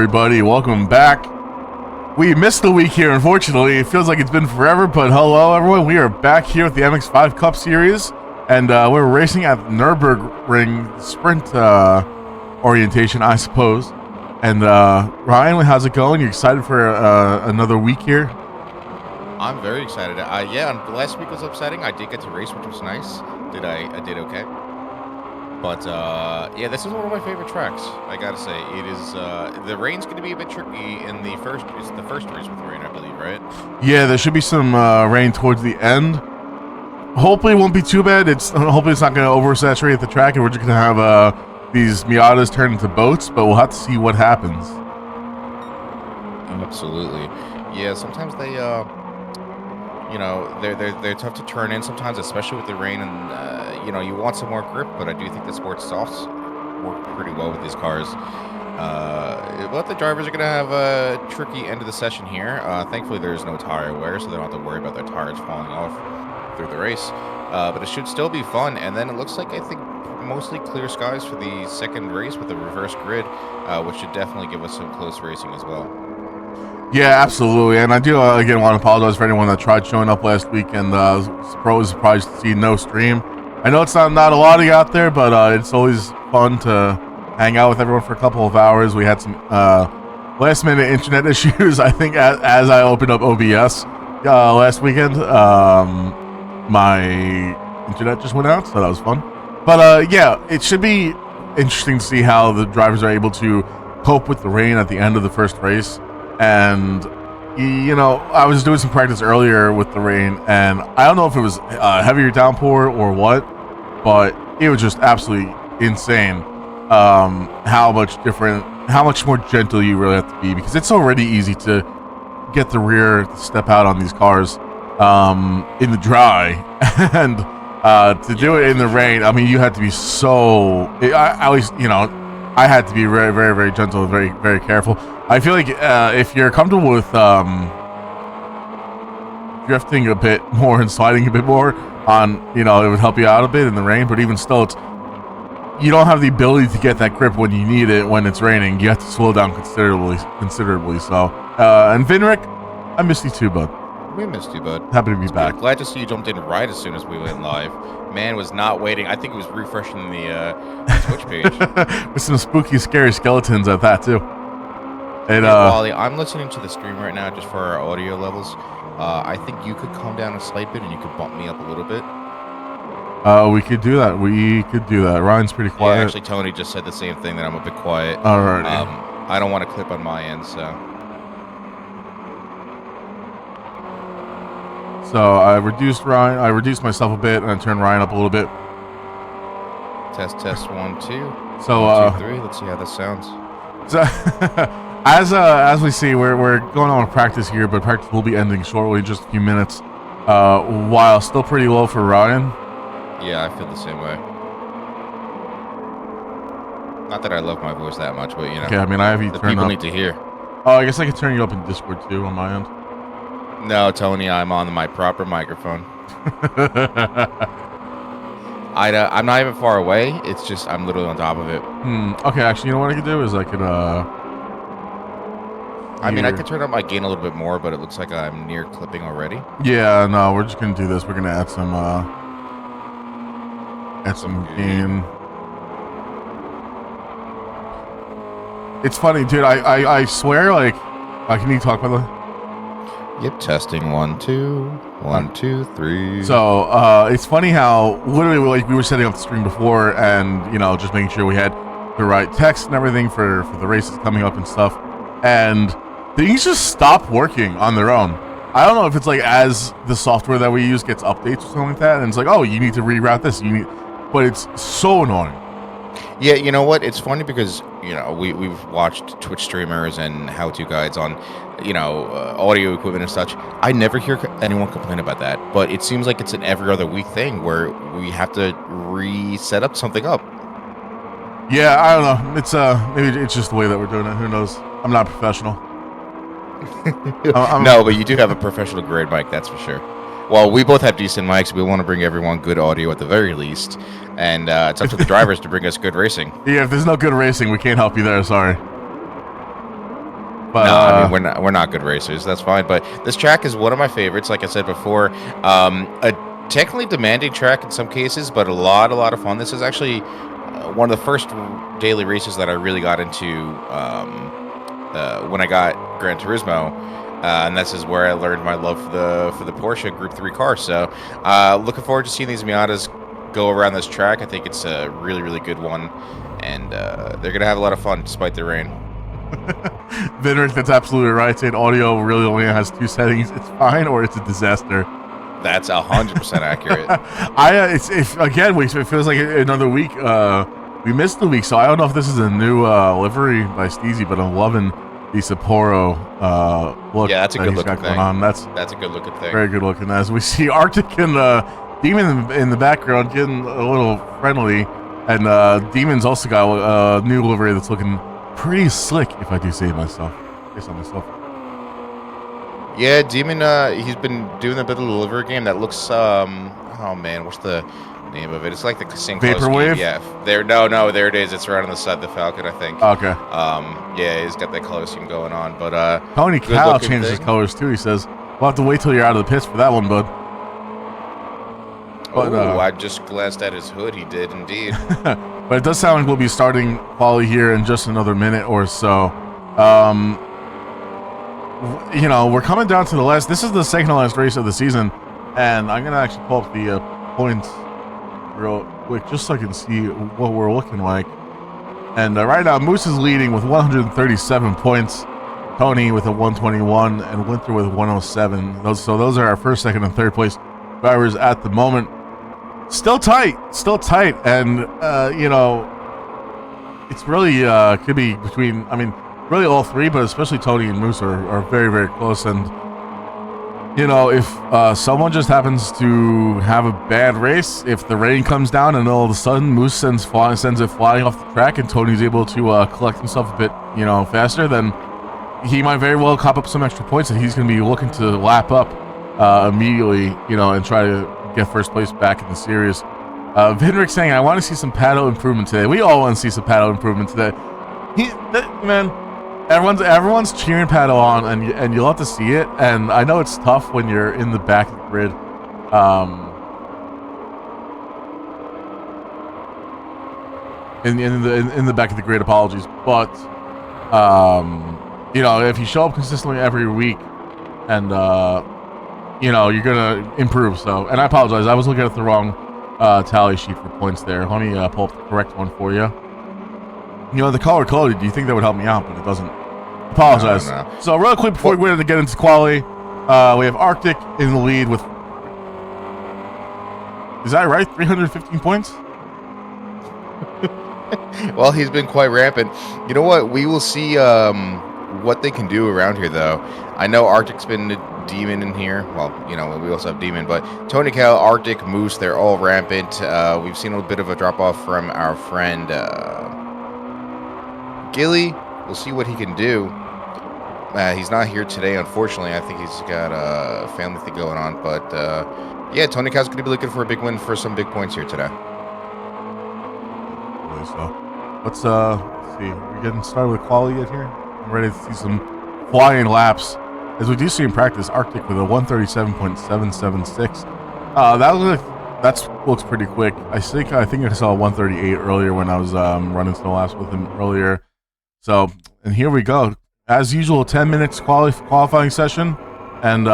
everybody. Welcome back. We missed the week here, unfortunately. It feels like it's been forever, but hello, everyone. We are back here with the MX5 Cup Series, and we're racing at Nurburgring Sprint orientation, I suppose. And Ryan, how's it going? You excited for another week here? I'm very excited. Yeah, last week was upsetting. I did get to race, which was nice. I did okay. But yeah, this is one of my favorite tracks. I gotta say, it is. The rain's going to be a bit tricky in the first. It's the first race with rain, I believe, right? Yeah, there should be some rain towards the end. Hopefully, it won't be too bad. Hopefully it's not going to oversaturate the track, and we're just going to have these Miatas turn into boats. But we'll have to see what happens. Absolutely. Yeah, sometimes they, they're tough to turn in sometimes, especially with the rain, and you want some more grip. But I do think the sports softs work pretty well with these cars. But the drivers are going to have a tricky end of the session here. Thankfully, there's no tire wear, so they don't have to worry about their tires falling off through the race. But it should still be fun. And then it looks like, I think, mostly clear skies for the second race with the reverse grid, which should definitely give us some close racing as well. Yeah, absolutely. And I do, again, want to apologize for anyone that tried showing up last week and was surprised to see no stream. I know it's not a lot of you out there, but it's always fun to hang out with everyone for a couple of hours. We had some last-minute internet issues, I think, as I opened up OBS last weekend. My internet just went out, so that was fun. But, yeah, it should be interesting to see how the drivers are able to cope with the rain at the end of the first race. And, I was doing some practice earlier with the rain, and I don't know if it was heavier downpour or what, but it was just absolutely insane how much more gentle you really have to be, because it's already easy to get the rear to step out on these cars in the dry, and to do it in the rain, I mean, you had to be so, at least, I had to be very, very, very gentle and very, very careful. I feel like if you're comfortable with drifting a bit more and sliding a bit more on, it would help you out a bit in the rain. But even still, you don't have the ability to get that grip when you need it when it's raining. You have to slow down considerably. So, and Vinrick, I missed you too, bud. We missed you, bud. Happy to be back. Glad to see you jumped in right as soon as we went live. Man was not waiting. I think he was refreshing the Twitch page. With some spooky, scary skeletons at that, too. And, Wally, I'm listening to the stream right now just for our audio levels. I think you could calm down a slight bit and you could bump me up a little bit. We could do that. Ryan's pretty quiet. Yeah, actually, Tony just said the same thing, that I'm a bit quiet. Alright. I don't want to clip on my end, so... So I reduced myself a bit, and I turned Ryan up a little bit. Test 1 2. So 1 2 3. Let's see how this sounds. So as we see, we're going on a practice here, but practice will be ending shortly, in just a few minutes. While still pretty low for Ryan. Yeah, I feel the same way. Not that I love my voice that much, but Okay, I mean, I have you turned up. People need to hear. Oh, I guess I could turn you up in Discord too on my end. No, Tony, I'm on my proper microphone. I'm not even far away. It's just I'm literally on top of it. Okay, actually, you know what I could do is I could I mean, I could turn up my gain a little bit more, but it looks like I'm near clipping already. Yeah, no, we're just gonna do this. We're gonna add some gain. It's funny, dude. I swear, like, can you talk, by the way? Yep, testing 1 2 1 2 3. So it's funny how literally, like, we were setting up the stream before, and just making sure we had the right text and everything for the races coming up and stuff, and things just stop working on their own. I don't know if it's like as the software that we use gets updates or something like that, and it's like, oh, you need to reroute this, but it's so annoying. Yeah, you know what? It's funny because we've watched Twitch streamers and how-to guides on audio equipment and such. I never hear anyone complain about that, but it seems like it's an every other week thing where we have to reset up something up. Yeah, I don't know. It's maybe it's just the way that we're doing it. Who knows? I'm not professional. No, but you do have a professional grade mic, that's for sure. Well, we both have decent mics. We want to bring everyone good audio at the very least, and it's up to the drivers to bring us good racing. Yeah, if there's no good racing, we can't help you there. Sorry. But no, I mean we're not good racers. That's fine. But this track is one of my favorites. Like I said before, a technically demanding track in some cases, but a lot of fun. This is actually one of the first daily races that I really got into when I got Gran Turismo. And this is where I learned my love for the Porsche Group 3 car. So looking forward to seeing these Miatas go around this track. I think it's a really good one, and they're gonna have a lot of fun despite the rain. Vinrick, that's absolutely right. Saying audio really only has 2 settings. It's fine or it's a disaster. That's 100% accurate. It feels like another week. We missed the week, so I don't know if this is a new livery by Steezy, but I'm loving the Sapporo look. Yeah, that's a good looking thing. That's a good looking thing. Very good looking. As we see Arctic and Demon in the background getting a little friendly, and Demon's also got a new livery that's looking pretty slick, if I do say myself. Yeah, Demon. He's been doing a bit of the livery game that looks. Oh man, what's the name of it? It's like the same Vaporwave. Yeah, there it is. It's right on the side of the Falcon, I think. Okay. Yeah, he's got that color scheme going on, but Tony Cal changed his colors too. He says we'll have to wait till you're out of the pits for that one, bud. But, I just glanced at his hood. He did indeed. But it does sound like we'll be starting quali here in just another minute or so. We're coming down to the last. This is the second to last race of the season, and I'm gonna actually pull up the points real quick just so I can see what we're looking like. And right now, Moose is leading with 137 points. Tony with a 121, and Winther with 107. Those are our first, second, and third place drivers at the moment. Still tight, and it's really could be between. I mean, really all three, but especially Tony and Moose are very, very close. And if someone just happens to have a bad race, if the rain comes down and all of a sudden Moose sends it flying off the track, and Tony's able to collect himself a bit, faster, then he might very well cop up some extra points, and he's going to be looking to lap up immediately, and try to get first place back in the series. Vinrick saying, I want to see some paddle improvement today. We all want to see some paddle improvement today. Everyone's cheering paddle on, and you'll have to see it. And I know it's tough when you're in the back of the grid. In the back of the grid, apologies. But if you show up consistently every week, and you're gonna improve. So, and I apologize, I was looking at the wrong tally sheet for points there. Let me pull up the correct one for you. The color coded, do you think that would help me out? But it doesn't. Apologize. No. So real quick before we get into quali, we have Arctic in the lead with, is that right? 315 points? Well, he's been quite rampant. You know what? We will see what they can do around here, though. I know Arctic's been a Demon in here. Well, we also have Demon, but Tony Cal, Arctic, Moose, they're all rampant. We've seen a bit of a drop-off from our friend Gilly. We'll see what he can do. He's not here today, unfortunately. I think he's got a family thing going on. But, yeah, Tony Cal's going to be looking for a big win for some big points here today. So, let's see. We're getting started with quality yet here. I'm ready to see some flying laps. As we do see in practice, Arctic with a 137.776. That looks pretty quick. I think I saw a 138 earlier when I was running snow laps with him earlier. So, and here we go. As usual, 10 minutes qualifying session. And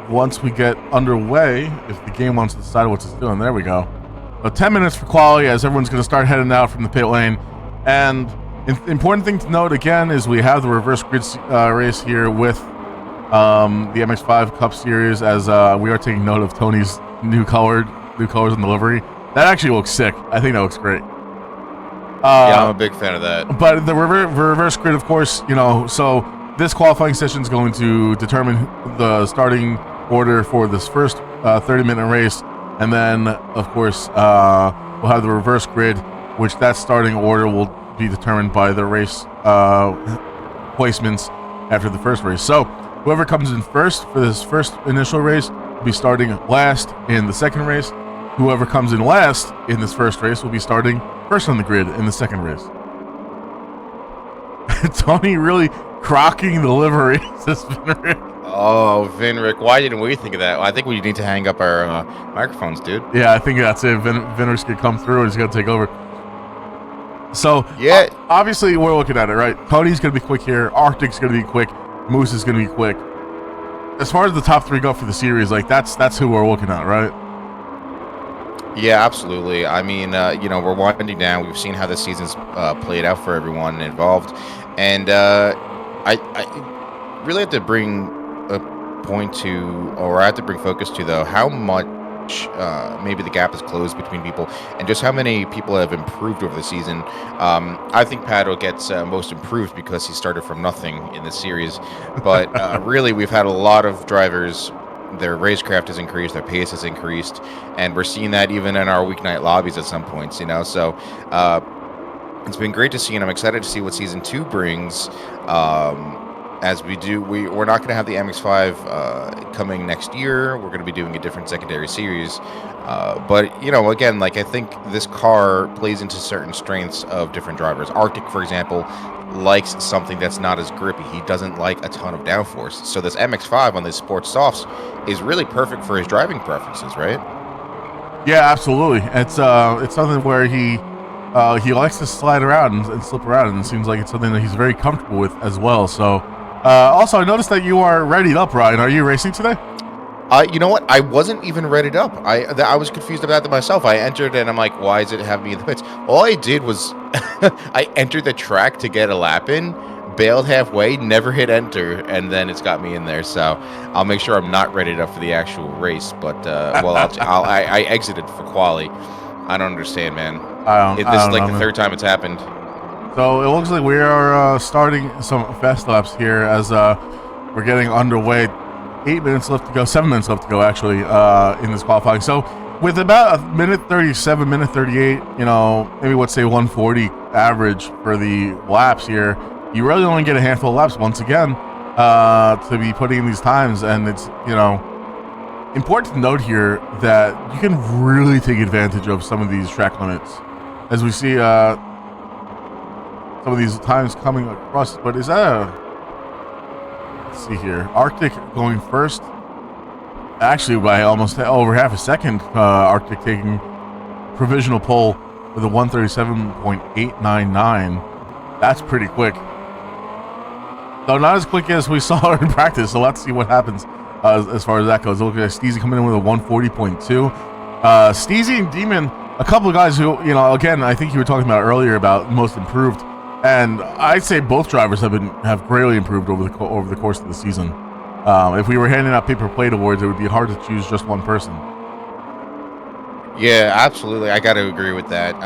once we get underway, if the game wants to decide what it's doing, there we go. So 10 minutes for quali as everyone's going to start heading out from the pit lane. And important thing to note again is we have the reverse grid race here with the MX5 Cup Series, as we are taking note of Tony's new colors in the livery. That actually looks sick. I think that looks great. Yeah, I'm a big fan of that. But the reverse grid, of course, so this qualifying session is going to determine the starting order for this first 30-minute race. And then, of course, we'll have the reverse grid, which that starting order will be determined by the race placements after the first race. So whoever comes in first for this first initial race will be starting last in the second race. Whoever comes in last in this first race will be starting first on the grid in the second race. Tony really crocking the livery. Says Vinrick. Oh, Vinrick, why didn't we think of that? Well, I think we need to hang up our microphones, dude. Yeah, I think that's it. Vinrick's gonna come through and he's gonna take over. So yeah, obviously we're looking at it, right? Tony's gonna be quick here. Arctic's gonna be quick. Moose is gonna be quick. As far as the top 3 go for the series, like that's who we're looking at, right? Yeah, absolutely. I mean, we're winding down. We've seen how the season's played out for everyone involved, and I really have to bring a point to, or I have to bring focus to, though, how much maybe the gap is closed between people, and just how many people have improved over the season. I think Pato gets most improved because he started from nothing in the series, but really we've had a lot of drivers. Their racecraft has increased, their pace has increased, and we're seeing that even in our weeknight lobbies at some points, So it's been great to see, and I'm excited to see what Season 2 brings. As we do, we're not going to have the MX5 coming next year. We're going to be doing a different secondary series. But, again, I think this car plays into certain strengths of different drivers. Arctic, for example, likes something that's not as grippy. He doesn't like a ton of downforce. So this MX5 on the sports softs is really perfect for his driving preferences, right? Yeah, absolutely. It's something where he likes to slide around and slip around, and it seems like it's something that he's very comfortable with as well. So, also, I noticed that you are readied up, Ryan. Are you racing today? You know what? I wasn't even readied up. I was confused about that myself. I entered and I'm like, why does it have me in the pits? All I did was I entered the track to get a lap in, bailed halfway, never hit enter, and then it's got me in there. So I'll make sure I'm not readied up for the actual race. But I exited for quali. I don't understand, man. This is like the third time it's happened. So it looks like we are starting some fast laps here as we're getting underway. 8 minutes left to go, 7 minutes left to go, actually, in this qualifying. So with about a minute 37, minute 38, maybe let's say 140 average for the laps here, you really only get a handful of laps once again to be putting in these times. And it's, important to note here that you can really take advantage of some of these track limits as we see some of these times coming across. But is that let's see here. Arctic going first. Actually, by almost over half a second. Arctic taking provisional pole with a 137.899. That's pretty quick. Though not as quick as we saw in practice. So let's see what happens as far as that goes. Look at Steezy coming in with a 140.2. Steezy and Demon, a couple of guys who, again, I think you were talking about earlier about most improved. And I'd say both drivers have greatly improved over the course of the season. If we were handing out paper plate awards, it would be hard to choose just one person. Yeah, absolutely. I got to agree with that.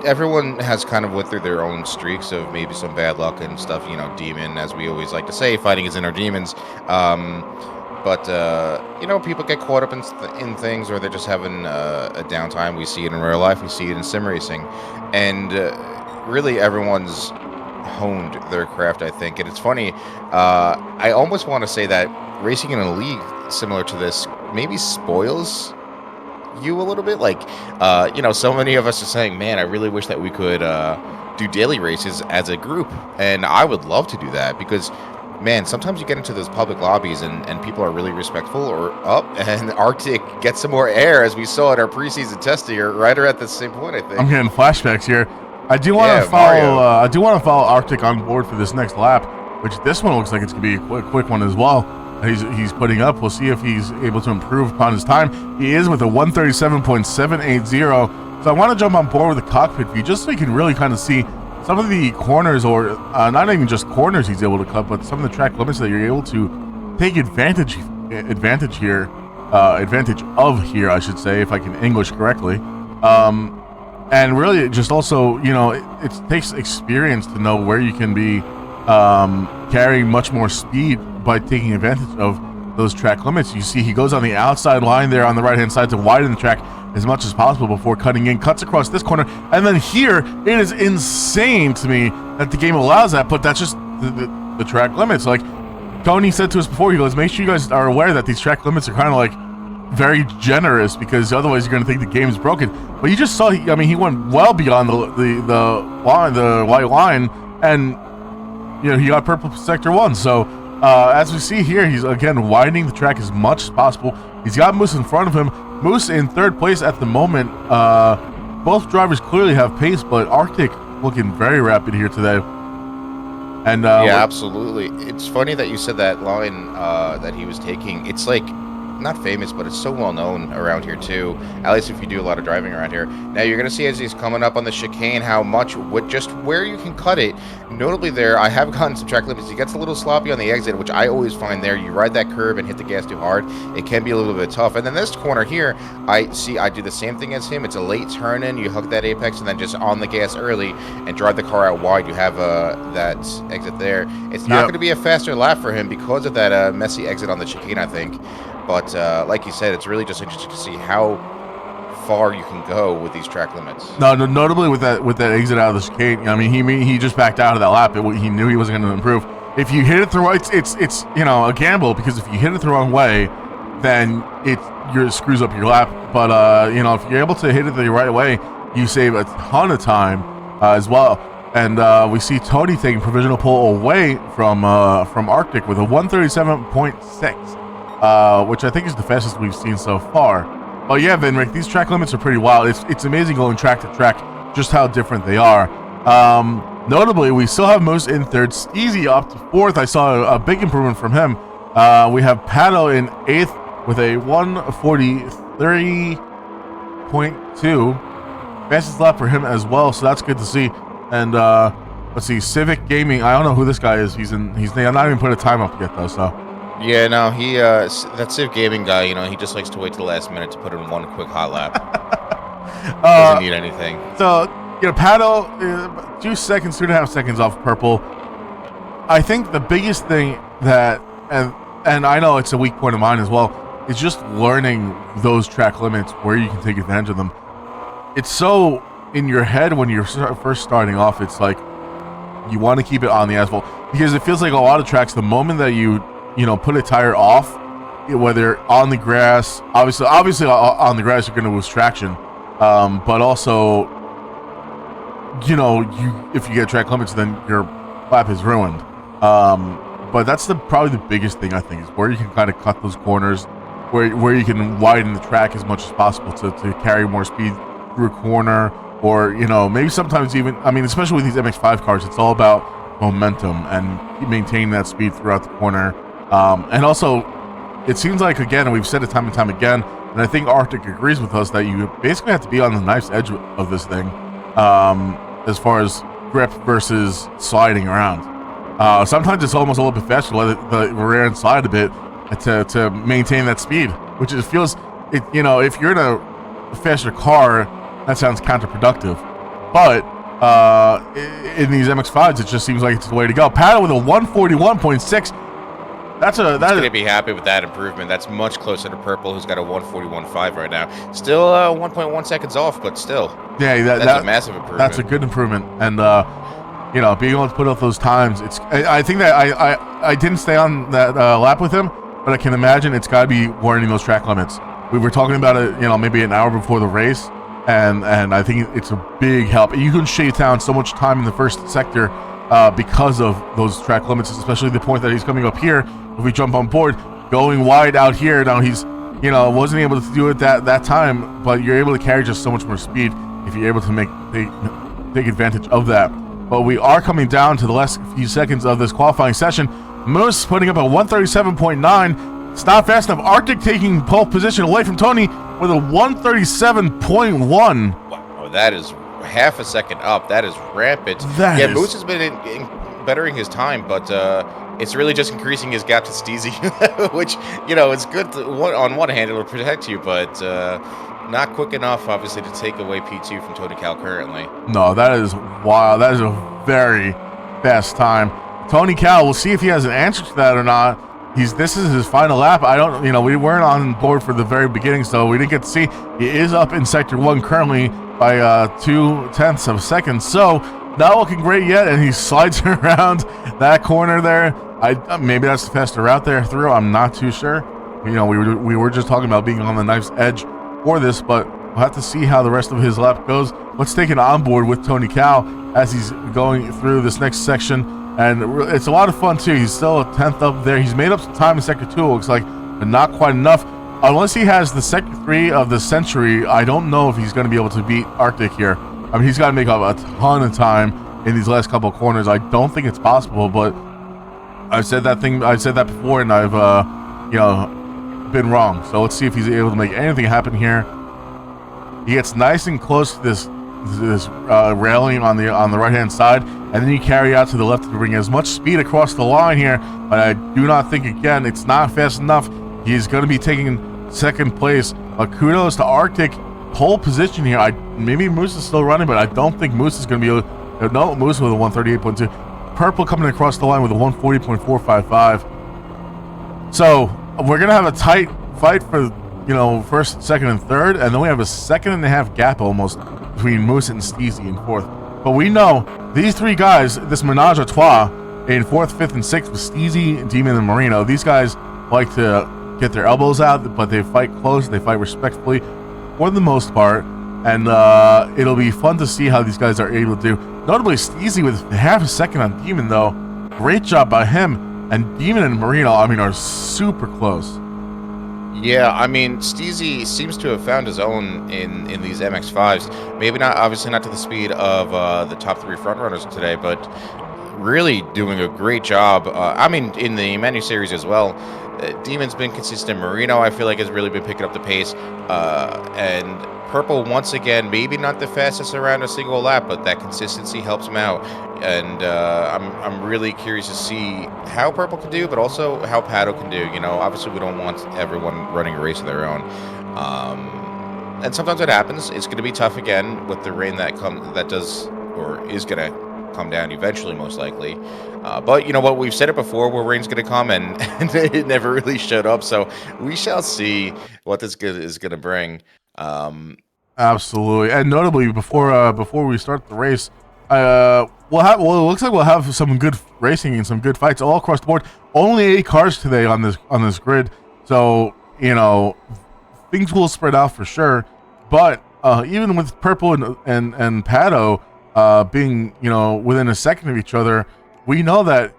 Everyone has kind of went through their own streaks of maybe some bad luck and stuff. Demon, as we always like to say, fighting his inner demons. But people get caught up in things, or they're just having a downtime. We see it in real life. We see it in sim racing. And really everyone's honed their craft, I think. And it's funny, I almost want to say that racing in a league similar to this maybe spoils you a little bit. So many of us are saying, man, I really wish that we could do daily races as a group. And I would love to do that because, man, sometimes you get into those public lobbies and people are really respectful or up, and Arctic gets some more air, as we saw at our preseason testing, or right at the same point, I think. I'm getting flashbacks here. I do want to follow Arctic on board for this next lap, which this one looks like it's going to be a quick one as well. He's putting up. We'll see if he's able to improve upon his time. He is with a 137.780. So I want to jump on board with the cockpit view just so you can really kind of see some of the corners, or not even just corners he's able to cut, but some of the track limits that you're able to take advantage of here, I should say, if I can English correctly. And really, it just also, it takes experience to know where you can be carrying much more speed by taking advantage of those track limits. You see he goes on the outside line there on the right-hand side to widen the track as much as possible before cutting in, cuts across this corner, and then here, it is insane to me that the game allows that, but that's just the track limits. Like Tony said to us before, he goes, make sure you guys are aware that these track limits are kind of like very generous because otherwise you're going to think the game's broken. But you just saw, he went well beyond the white line, and he got purple sector 1. So as we see here, he's again widening the track as much as possible. He's got Moose in front of him. Moose in 3rd place at the moment. Both drivers clearly have pace, but Arctic looking very rapid here today. And yeah, absolutely. It's funny that you said that line that he was taking. It's like not famous, but it's so well known around here too. At least if you do a lot of driving around here. Now you're gonna see as he's coming up on the chicane how much just where you can cut it. Notably there, I have gotten some track limits. He gets a little sloppy on the exit, which I always find there. You ride that curb and hit the gas too hard, it can be a little bit tough. And then this corner here, I do the same thing as him. It's a late turn in, you hug that apex and then just on the gas early and drive the car out wide. You have that exit there. It's not going to be a faster lap for him because of that messy exit on the chicane, I think. But like you said, it's really just interesting to see how far you can go with these track limits. No, notably with that exit out of the chicane, he just backed out of that lap. He knew he wasn't going to improve. If you hit it the right, it's a gamble, because if you hit it the wrong way, then it screws up your lap. But if you're able to hit it the right way, you save a ton of time as well. And we see Tony taking provisional pole away from Arctic with a 137.6. Which I think is the fastest we've seen so far. But yeah, Vinrick, these track limits are pretty wild. It's amazing going track to track just how different they are. Notably, we still have Moose in 3rd, Steezy up to 4th. I saw a big improvement from him. We have Pato in 8th with a 143.2. Fastest lap for him as well, so that's good to see. And let's see, Civic Gaming. I don't know who this guy is. He's not even put a time up yet though. So. Yeah, no, he that Civ Gaming guy, he just likes to wait to the last minute to put in one quick hot lap. Doesn't need anything. So, Paddle, 2 seconds, 2.5 seconds off purple. I think the biggest thing that, and I know it's a weak point of mine as well, is just learning those track limits where you can take advantage of them. It's so in your head when you're first starting off. It's like you want to keep it on the asphalt because it feels like a lot of tracks, the moment that you put a tire off, whether on the grass, obviously on the grass, you're going to lose traction. But also, if you get track limits, then your lap is ruined. But that's probably the biggest thing, I think, is where you can kind of cut those corners, where you can widen the track as much as possible to carry more speed through a corner, or, maybe sometimes even, especially with these MX-5 cars, it's all about momentum and maintaining that speed throughout the corner. And also, it seems like, again, we've said it time and time again, and I think Arctic agrees with us, that you basically have to be on the knife's edge of this thing, as far as grip versus sliding around. Sometimes it's almost a little bit faster to let the rear end slide a bit to maintain that speed, which it feels, if you're in a faster car, that sounds counterproductive. But in these MX-5s, it just seems like it's the way to go. Paddle with a 141.6. That's going to be happy with that improvement. That's much closer to Purple, who's got a 141.5 right now. Still 1.1 seconds off, but still. Yeah, that's a massive improvement. That's a good improvement. And, being able to put up those times, I think that I didn't stay on that lap with him, but I can imagine it's got to be learning those track limits. We were talking about it, maybe an hour before the race, and I think it's a big help. You can shave down so much time in the first sector because of those track limits, especially the point that he's coming up here. If we jump on board, going wide out here, now he's, wasn't able to do it that time, but you're able to carry just so much more speed if you're able to take advantage of that. But we are coming down to the last few seconds of this qualifying session. Moose putting up a 137.9. It's not fast enough. Arctic taking pole position away from Tony with a 137.1. Wow, that is half a second up. That is rampant. Moose has been bettering his time, but it's really just increasing his gap to Steezy, which, it's good on one hand, it'll protect you, but not quick enough, obviously, to take away P2 from Tony Cal currently. No, that is wild. That is a very fast time. Tony Cal, we'll see if he has an answer to that or not. This is his final lap. I don't, we weren't on board for the very beginning, so we didn't get to see. He is up in Sector 1 currently by 0.2 of a second, so not looking great yet, and he slides around that corner there. Maybe that's the faster route there through. I'm not too sure. we were just talking about being on the knife's edge for this, but we'll have to see how the rest of his lap goes. Let's take it on board with Tony Cow as he's going through this next section, and it's a lot of fun too. He's still 10th up there. He's made up some time in sector 2, it looks like, but not quite enough. Unless he has the sector 3 of the century, I don't know if he's going to be able to beat Arctic here. I mean, he's got to make up a ton of time in these last couple of corners. I don't think it's possible, but I've said that before, and I've been wrong. So let's see if he's able to make anything happen here. He gets nice and close to this railing on the right hand side, and then you carry out to the left to bring as much speed across the line here. But I do not think, again, it's not fast enough. He's going to be taking second place. Kudos to Arctic. Pole position here. Maybe Moose is still running, but I don't think Moose is going to be able to. No, Moose with a 138.2. Purple coming across the line with a 140.455. So we're going to have a tight fight for, first, second, and third, and then we have a 1.5 gap almost between Moose and Steezy in fourth. But we know these three guys, this menage a trois in fourth, fifth, and sixth with Steezy, Demon, and Marino, these guys like to get their elbows out, but they fight close, they fight respectfully for the most part, and it'll be fun to see how these guys are able to do. Notably, Steezy with half a second on Demon, though. Great job by him, and Demon and Marino, are super close. Yeah, Steezy seems to have found his own in these MX-5s. Maybe not, obviously not to the speed of the top 3 frontrunners today, but really doing a great job. In the menu series as well. Demon's been consistent. Marino, I feel like, has really been picking up the pace. And Purple, once again, maybe not the fastest around a single lap, but that consistency helps him out. And I'm really curious to see how Purple can do, but also how Pato can do. Obviously we don't want everyone running a race of their own. And sometimes it happens. It's going to be tough again with the rain that is going to come down eventually, most likely. But you know what? We've said it before, where rain's going to come, and it never really showed up. So we shall see what this is going to bring. Absolutely, and notably, before we start the race, it looks like we'll have some good racing and some good fights all across the board. Only 8 cars today on this grid, so things will spread out for sure. But even with Purple and Pato being within a second of each other, we know that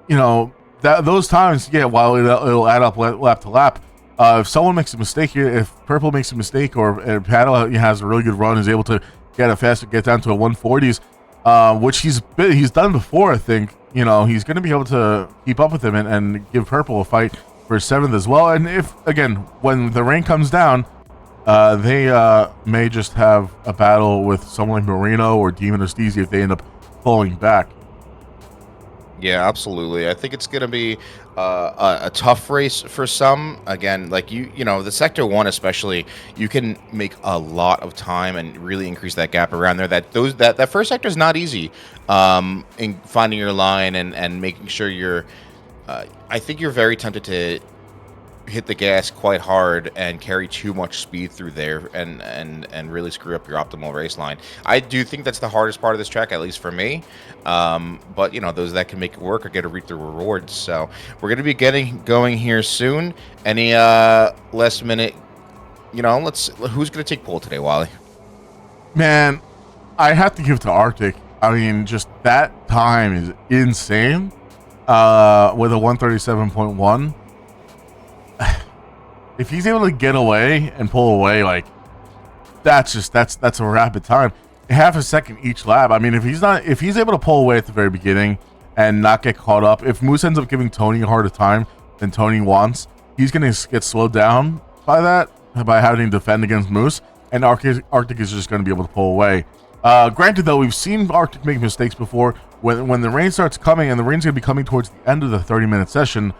that those times, while it'll add up lap to lap. If someone makes a mistake here, if Purple makes a mistake, or Paddle has a really good run, is able to get down to a 140s, which he's done before, I think, he's going to be able to keep up with him and give Purple a fight for 7th as well. And if, again, when the rain comes down, they may just have a battle with someone like Marino or Demon or Steezy if they end up falling back. Yeah, absolutely. I think it's going to be a tough race for some. Again, like the Sector 1 especially, you can make a lot of time and really increase that gap around there. That first sector is not easy in finding your line and making sure you're... I think you're very tempted to hit the gas quite hard and carry too much speed through there and really screw up your optimal race line. I do think that's the hardest part of this track, at least for me. But those that can make it work are going to reap the rewards. So we're going to be going here soon. Any last minute, who's going to take pole today, Wally? Man, I have to give to Arctic. Just that time is insane. With a 137.1. If he's able to get away and pull away, that's a rapid time. Half a second each lap. If he's able to pull away at the very beginning and not get caught up, if Moose ends up giving Tony a harder time than Tony wants, he's gonna get slowed down by having to defend against Moose, and Arctic is just gonna be able to pull away. Granted, though, we've seen Arctic make mistakes before. When the rain starts coming, and the rain's gonna be coming towards the end of the 30-minute session,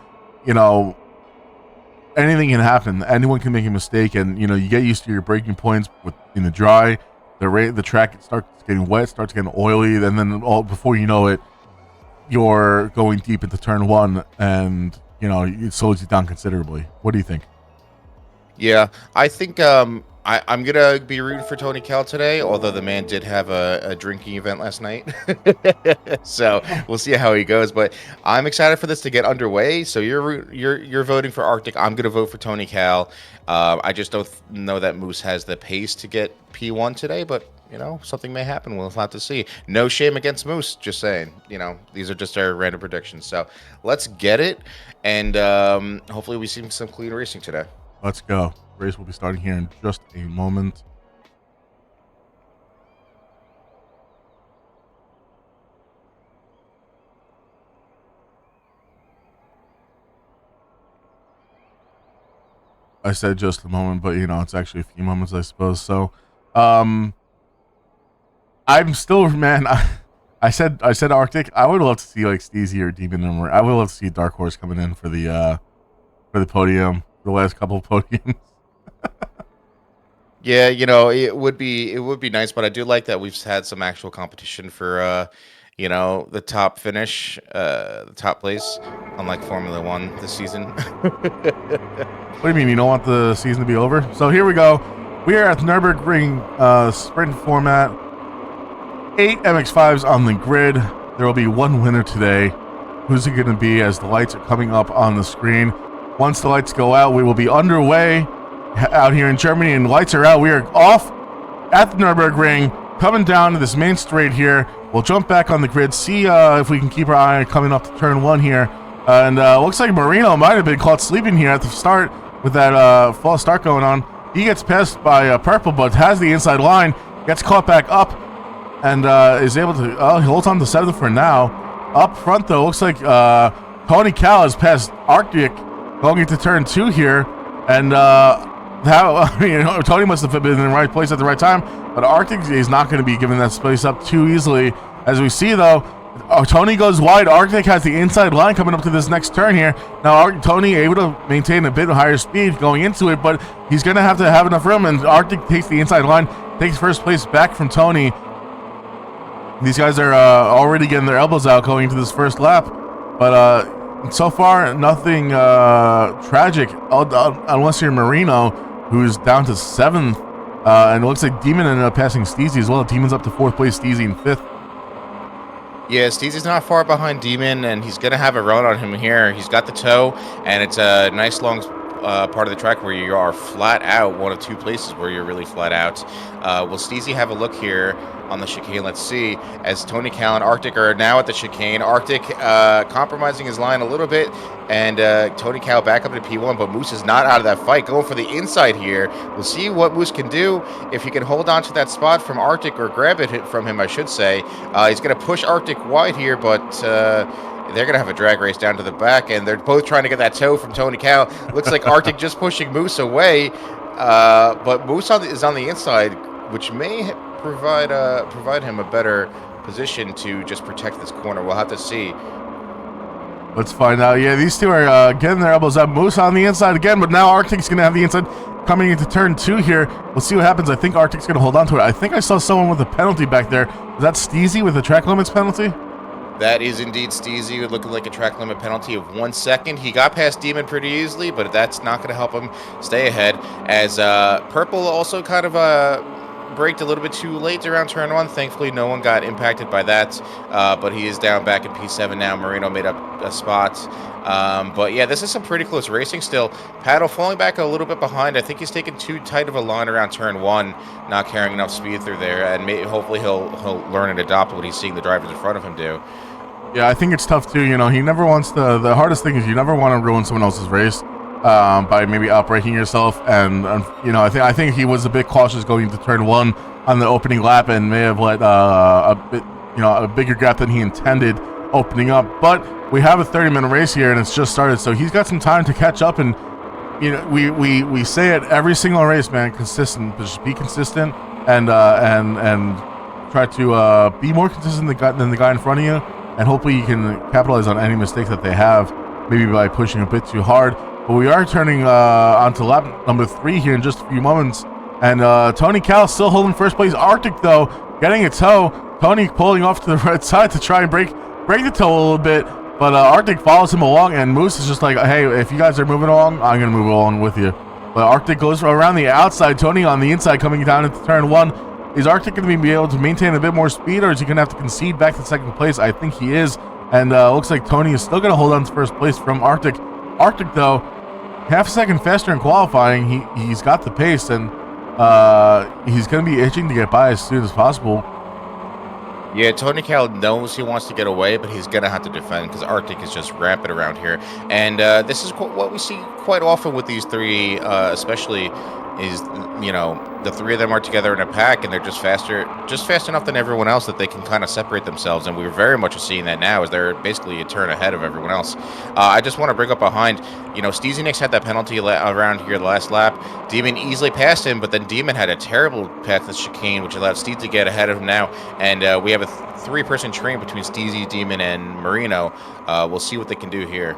anything can happen. Anyone can make a mistake, and you get used to your braking points in the dry. The track starts getting wet, starts getting oily, and then before you know it, you're going deep into turn 1, and it slows you down considerably. What do you think? Yeah, I think I'm gonna be rooting for Tony Cal today, although the man did have a drinking event last night. So we'll see how he goes. But I'm excited for this to get underway. So you're voting for Arctic. I'm gonna vote for Tony Cal. I just don't know that Moose has the pace to get P1 today, but something may happen. We'll have to see. No shame against Moose. Just saying. These are just our random predictions. So let's get it, and hopefully we see some clean racing today. Let's go. Race will be starting here in just a moment. I said just a moment, but it's actually a few moments, I suppose. So, I'm still, man. I said Arctic. I would love to see like Steezy or Demon. I would love to see Dark Horse coming in for the podium, the last couple of podiums. Yeah, it would be nice, but I do like that we've had some actual competition for the top finish, the top place, unlike Formula One this season. What do you mean? You don't want the season to be over? So here we go. We are at the Nurburgring Sprint format. 8 MX5s on the grid. There will be one winner today. Who's it going to be as the lights are coming up on the screen? Once the lights go out, we will be underway out here in Germany, and lights are out. We are off at the Nurburgring, coming down to this main straight here. We'll jump back on the grid, see if we can keep our eye coming up to turn 1 here. And looks like Marino might have been caught sleeping here at the start with that false start going on. He gets passed by Purple, but has the inside line, gets caught back up, and is able to, he holds on to 7th for now. Up front, though, looks like Tony Cal has passed Arctic going into turn 2 here, and Tony must have been in the right place at the right time, but Arctic is not going to be giving that space up too easily. As we see, though, Tony goes wide. Arctic has the inside line coming up to this next turn here. Now, Tony able to maintain a bit higher speed going into it, but he's going to have enough room, and Arctic takes the inside line, takes first place back from Tony. These guys are already getting their elbows out going into this first lap, but so far, nothing tragic, unless you're Marino, who's down to 7th, and it looks like Demon ended up passing Steezy as well. Demon's up to 4th place, Steezy in 5th. Yeah, Steezy's not far behind Demon, and he's going to have a run on him here. He's got the toe, and it's a nice long part of the track where you are flat out, one of 2 places where you're really flat out. Will Steezy have a look here on the chicane? Let's see, as Tony Cal and Arctic are now at the chicane. Arctic compromising his line a little bit, and Tony Cal back up to P1, but Moose is not out of that fight, going for the inside here. We'll see what Moose can do, if he can hold on to that spot from Arctic, or grab it from him, I should say. He's going to push Arctic wide here, but they're going to have a drag race down to the back, and they're both trying to get that toe from Tony Cal. Looks like Arctic just pushing Moose away, but Moose is on the inside, which may provide him a better position to just protect this corner. We'll have to see. Let's find out. Yeah, these two are getting their elbows up. Moose on the inside again, but now Arctic's going to have the inside coming into turn 2 here. We'll see what happens. I think Arctic's going to hold on to it. I think I saw someone with a penalty back there. Was that Steezy with a track limits penalty? That is indeed Steezy, looking like a track limit penalty of 1 second. He got past Demon pretty easily, but that's not going to help him stay ahead, as Purple also kind of braked a little bit too late around turn 1. Thankfully, no one got impacted by that, but he is down back in P7 now. Marino made up a spot. But yeah, this is some pretty close racing still. Paddle falling back a little bit behind. I think he's taking too tight of a line around turn 1, not carrying enough speed through there, and hopefully he'll learn and adopt what he's seeing the drivers in front of him do. Yeah, I think it's tough too. He never wants the hardest thing is you never want to ruin someone else's race by maybe outbraking yourself. And I think he was a bit cautious going into turn 1 on the opening lap, and may have let a bigger gap than he intended opening up. But we have a 30-minute race here, and it's just started, so he's got some time to catch up. And we say it every single race, man, consistent. Just be consistent and try to be more consistent than the guy in front of you. And hopefully you can capitalize on any mistakes that they have, maybe by pushing a bit too hard. But we are turning onto lap number 3 here in just a few moments. And Tony Cal still holding first place. Arctic, though, getting a toe. Tony pulling off to the right side to try and break the toe a little bit. But Arctic follows him along, and Moose is just like, hey, if you guys are moving along, I'm going to move along with you. But Arctic goes around the outside. Tony on the inside coming down into turn 1. Is Arctic going to be able to maintain a bit more speed, or is he going to have to concede back to second place? I think he is. And looks like Tony is still going to hold on to first place from Arctic. Arctic, though, half a second faster in qualifying. He's got the pace, and he's going to be itching to get by as soon as possible. Yeah, Tony Cal knows he wants to get away, but he's going to have to defend because Arctic is just rampant around here. And this is what we see quite often with these three, especially is, you know, the three of them are together in a pack, and they're just fast enough than everyone else that they can kind of separate themselves. And we're very much seeing that now, as they're basically a turn ahead of everyone else. I just want to bring up behind, you know, Steezy Nicks had that penalty around here the last lap. Demon easily passed him, but then Demon had a terrible path to chicane, which allowed Steed to get ahead of him now. And we have a three-person train between Steezy, Demon, and Marino. We'll see what they can do here.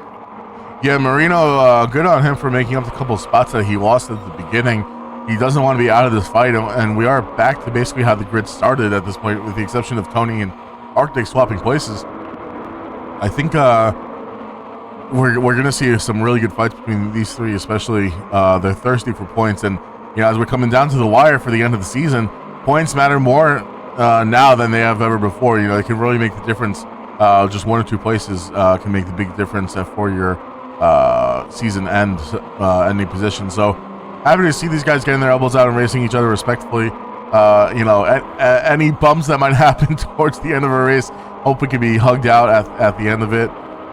Yeah, Marino, good on him for making up the couple of spots that he lost at the beginning. He doesn't want to be out of this fight, and we are back to basically how the grid started at this point, with the exception of Tony and Arctic swapping places. I think we're going to see some really good fights between these three, especially. They're thirsty for points, and you know, as we're coming down to the wire for the end of the season, points matter more now than they have ever before. You know, they can really make the difference. Just one or two places can make the big difference for your season end ending position. So happy to see these guys getting their elbows out and racing each other respectfully. You know, any bumps that might happen towards the end of a race, hope we can be hugged out at the end of it.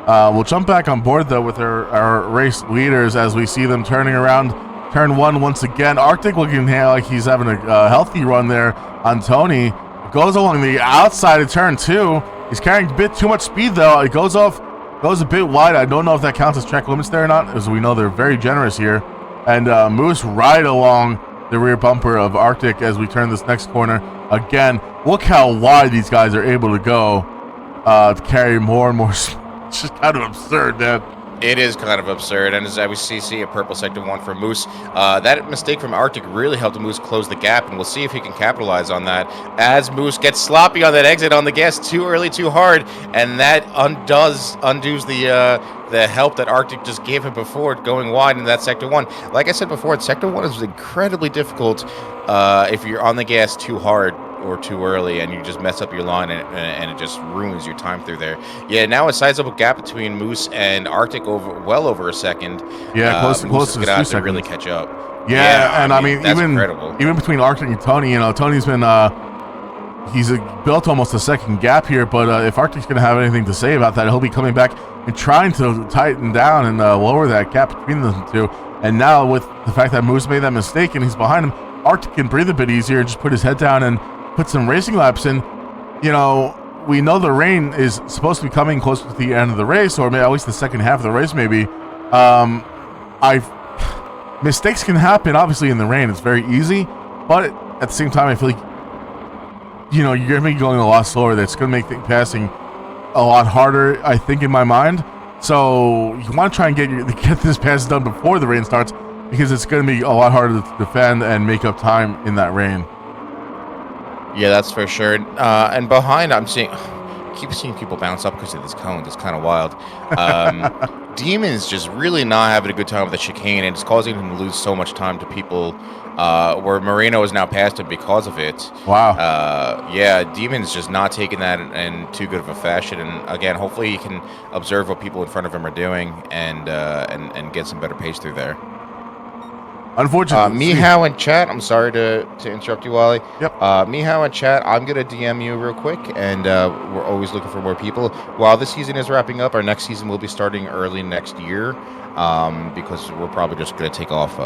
We'll jump back on board though with our race leaders as we see them turning around turn 1 once again. Arctic looking like he's having a healthy run there on Tony. Goes along the outside of turn 2. He's carrying a bit too much speed though. It goes a bit wide. I don't know if that counts as track limits there or not, as we know they're very generous here. And Moose right along the rear bumper of Arctic as we turn this next corner. Again, look how wide these guys are able to go to carry more and more. It's just kind of absurd, man. It is kind of absurd, and as we see a purple sector 1 for Moose. That mistake from Arctic really helped Moose close the gap, and we'll see if he can capitalize on that as Moose gets sloppy on that exit on the gas too early, too hard, and that undoes the help that Arctic just gave him before going wide in that sector 1. Like I said before, sector 1 is incredibly difficult if you're on the gas too hard or too early, and you just mess up your line, and it just ruins your time through there. Yeah, now a sizable gap between Moose and Arctic well over a second. Yeah, close to 2 seconds. To really catch up. Yeah, and I mean incredible. Even between Arctic and Tony, you know, Tony's been he's built almost a second gap here, but if Arctic's going to have anything to say about that, he'll be coming back and trying to tighten down and lower that gap between the two. And now with the fact that Moose made that mistake and he's behind him, Arctic can breathe a bit easier and just put his head down and put some racing laps in. You know, we know the rain is supposed to be coming close to the end of the race, or maybe at least the second half of the race, maybe. Mistakes can happen, obviously, in the rain. It's very easy, but at the same time, I feel like, you know, you're going to be going a lot slower. That's going to make passing a lot harder, I think, in my mind. So you want to try and get this pass done before the rain starts, because it's going to be a lot harder to defend and make up time in that rain. Yeah, that's for sure. And behind, keep seeing people bounce up because of this cone. It's kind of wild. Demon's just really not having a good time with the chicane, and it's causing him to lose so much time to people where Marino is now past him because of it. Wow. Yeah, Demon's just not taking that in too good of a fashion. And again, hopefully he can observe what people in front of him are doing and get some better pace through there. Unfortunately, Mihao and chat, I'm sorry to interrupt you, Wally. Yep. Mihao and chat, I'm going to DM you real quick, and we're always looking for more people. While this season is wrapping up, our next season will be starting early next year, because we're probably just going to take off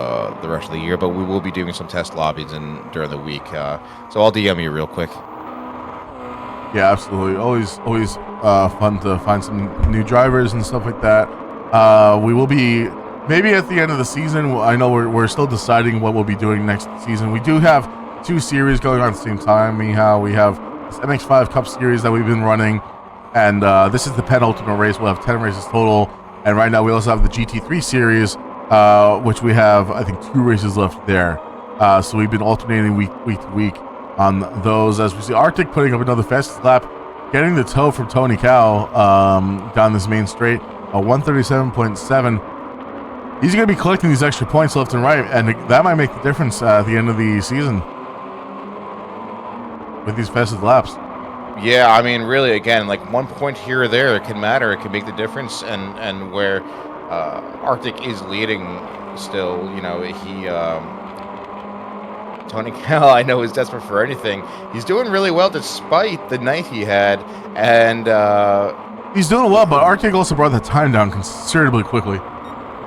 the rest of the year, but we will be doing some test lobbies during the week. So I'll DM you real quick. Yeah, absolutely. Always fun to find some new drivers and stuff like that. We will be... Maybe at the end of the season. I know we're still deciding what we'll be doing next season. We do have 2 series going on at the same time. We have this MX5 Cup series that we've been running, and this is the penultimate race. We'll have 10 races total, and right now we also have the GT3 series, which we have, I think, 2 races left there. So we've been alternating week to week on those. As we see Arctic putting up another fastest lap, getting the tow from Tony Cow down this main straight, 137.7. he's going to be collecting these extra points left and right, and that might make the difference at the end of the season with these fastest laps. Yeah, I mean, really, again, like 1 point here or there, it can matter. It can make the difference. And where Arctic is leading still, you know, Tony Cal, I know, is desperate for anything. He's doing really well despite the night he had, and he's doing well. But Arctic also brought the time down considerably quickly.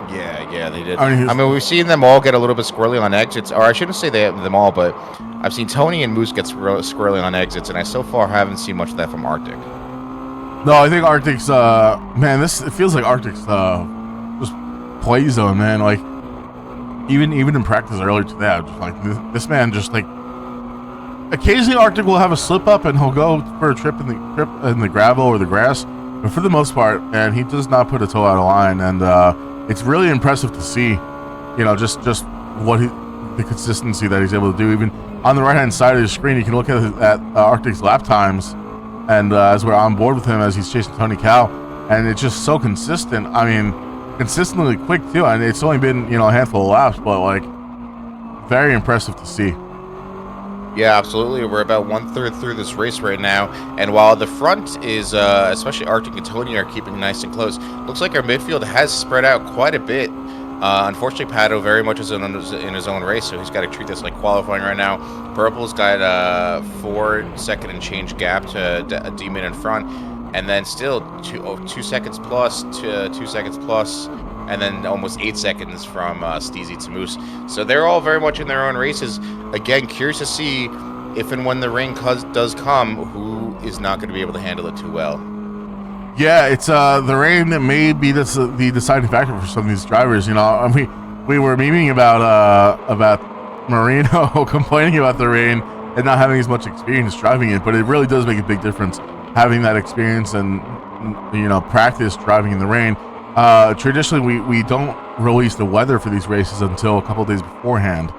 Yeah, they did. I mean, we've seen them all get a little bit squirrely on exits, or I shouldn't say them all, but I've seen Tony and Moose get squirrely on exits, and I so far haven't seen much of that from Arctic. No, I think Arctic's man, it feels like Arctic's just play zone, man. Like even in practice earlier today, I was just like this man just like occasionally Arctic will have a slip up and he'll go for a trip in the gravel or the grass, but for the most part, and he does not put a toe out of line, and it's really impressive to see, you know, just what the consistency that he's able to do. Even on the right hand side of the screen, you can look at Arctic's lap times, and as we're on board with him as he's chasing Tony Cal, and it's just so consistent. I mean, consistently quick too, and it's only been, you know, a handful of laps, but like very impressive to see. Yeah, absolutely. We're about 1/3 through this race right now, and while the front is, especially Arctic and Tony, are keeping nice and close, looks like our midfield has spread out quite a bit. Unfortunately, Pato very much is in his own race, so he's got to treat this like qualifying right now. Purple's got a 4-second and change gap to D-Min in front, and then still 2 seconds plus to 2 seconds plus, and then almost 8 seconds from Steezy to Moose. So they're all very much in their own races. Again, curious to see if and when the rain does come, who is not going to be able to handle it too well. Yeah, it's the rain that may be the deciding factor for some of these drivers. You know, I mean, we were memeing about Marino complaining about the rain and not having as much experience driving it, but it really does make a big difference having that experience and, you know, practice driving in the rain. Traditionally, we don't release the weather for these races until a couple days beforehand.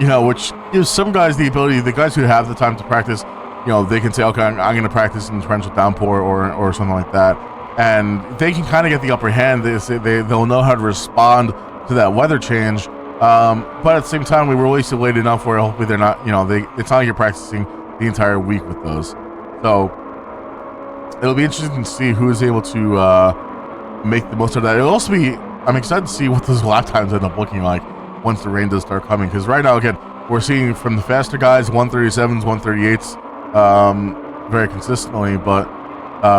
You know, which gives some guys the ability, the guys who have the time to practice, you know, they can say, okay, I'm going to practice in torrential downpour or something like that, and they can kind of get the upper hand. They'll know how to respond to that weather change. But at the same time, we release it late enough where hopefully they're not, you know, it's not like you're practicing the entire week with those. So it'll be interesting to see who is able to make the most of that. It'll also be, I'm excited to see what those lap times end up looking like once the rain does start coming, because right now, again, we're seeing from the faster guys 137s, 138s very consistently, but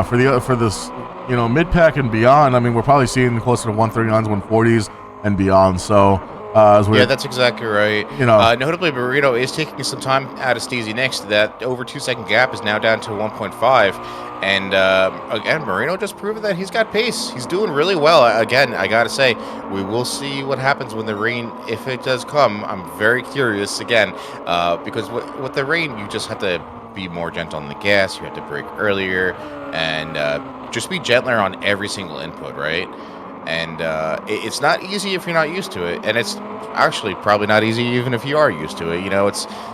for this, you know, mid-pack and beyond, I mean, we're probably seeing closer to 139s, 140s and beyond. So yeah, that's exactly right. You know, notably, Burrito is taking some time out of Steezy next. That over 2 second gap is now down to 1.5. And again, Marino just proved that he's got pace. He's doing really well. Again, I gotta say, we will see what happens when the rain, if it does come. I'm very curious again, because with the rain, you just have to be more gentle on the gas. You have to brake earlier, and just be gentler on every single input, right? And it's not easy if you're not used to it, and it's actually probably not easy even if you are used to it. You know,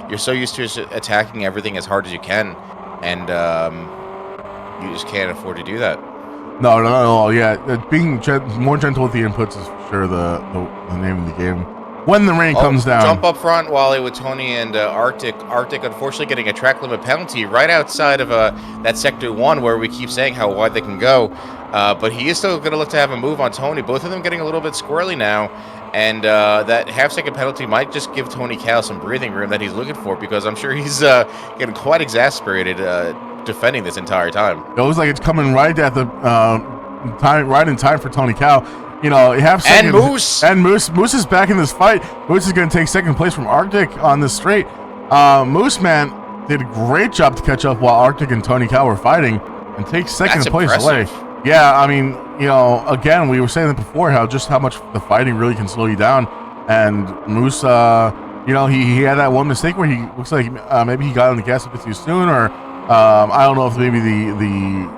you're so used to attacking everything as hard as you can, and you just can't afford to do that. No, not at all. Yeah, being more gentle with the inputs is for sure the name of the game. When the rain comes down. Jump up front, Wally, with Tony and Arctic. Arctic, unfortunately, getting a track limit penalty right outside of that Sector 1 where we keep saying how wide they can go. But he is still going to look to have a move on Tony. Both of them getting a little bit squirrely now. And that half-second penalty might just give Tony Cal some breathing room that he's looking for, because I'm sure he's getting quite exasperated defending this entire time. It looks like it's coming right at the right in time for Tony Cal. You know, and Moose. And Moose is back in this fight. Moose is going to take second place from Arctic on this straight. Moose, man, did a great job to catch up while Arctic and Tony Cal were fighting and take second place away. Yeah, I mean, you know, again, we were saying that before, how much the fighting really can slow you down. And Moose, you know, he had that one mistake where he looks like maybe he got on the gas a bit too soon, or I don't know if maybe the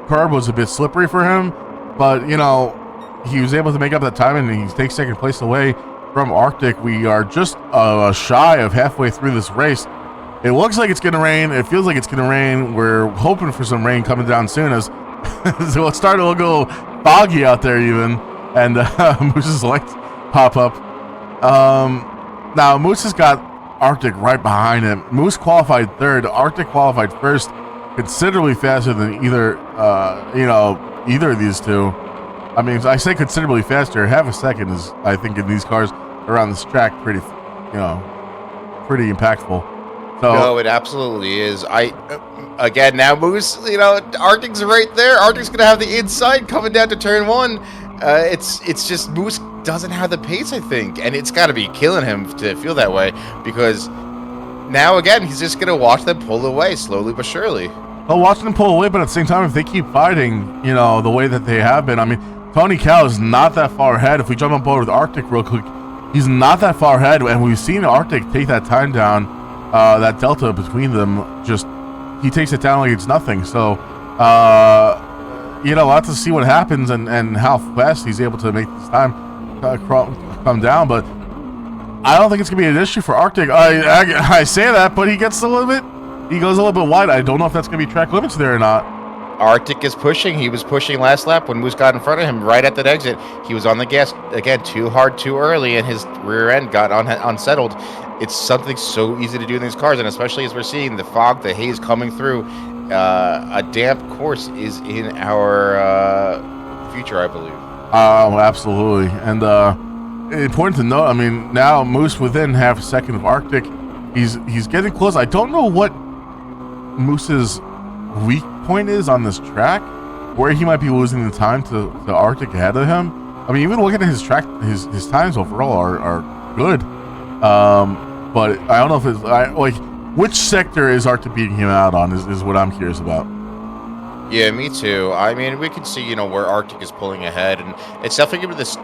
curb was a bit slippery for him, but, you know, he was able to make up that time, and he takes second place away from Arctic. We are just shy of halfway through this race. It looks like it's going to rain. It feels like it's going to rain. We're hoping for some rain coming down soon, as so it's starting to look a little foggy out there even. and Moose's lights pop up. Now Moose has got Arctic right behind him. Moose qualified third. Arctic qualified first, considerably faster than either of these two. I mean, I say considerably faster. Half a second is, I think, in these cars around this track, pretty impactful. So, no, it absolutely is. Again, now Moose, Arctic's right there. Arctic's going to have the inside coming down to turn one. It's just Moose doesn't have the pace, I think, and it's got to be killing him to feel that way, because now, again, he's just going to watch them pull away slowly but surely. Well, watch them pull away, but at the same time, if they keep fighting, the way that they have been, I mean, Tony Cal is not that far ahead. If we jump on board with Arctic real quick, he's not that far ahead, and we've seen Arctic take that time down, that delta between them, he takes it down like it's nothing. So, we'll have to see what happens and how fast he's able to make this time come down, but I don't think it's going to be an issue for Arctic. I say that, but he goes a little bit wide. I don't know if that's going to be track limits there or not. Arctic is pushing. He was pushing last lap when Moose got in front of him right at that exit. He was on the gas, again, too hard, too early, and his rear end got unsettled. It's something so easy to do in these cars, and especially as we're seeing the fog, the haze coming through, a damp course is in our future, I believe. Oh, absolutely. And important to note, I mean, now Moose within half a second of Arctic. He's getting close. I don't know what Moose's weak point is on this track, where he might be losing the time to Arctic ahead of him. I mean, even looking at his track, his times overall are good. But I don't know if it's which sector is Arctic beating him out on is what I'm curious about. Yeah, me too. I mean, we can see, where Arctic is pulling ahead, and it's definitely this.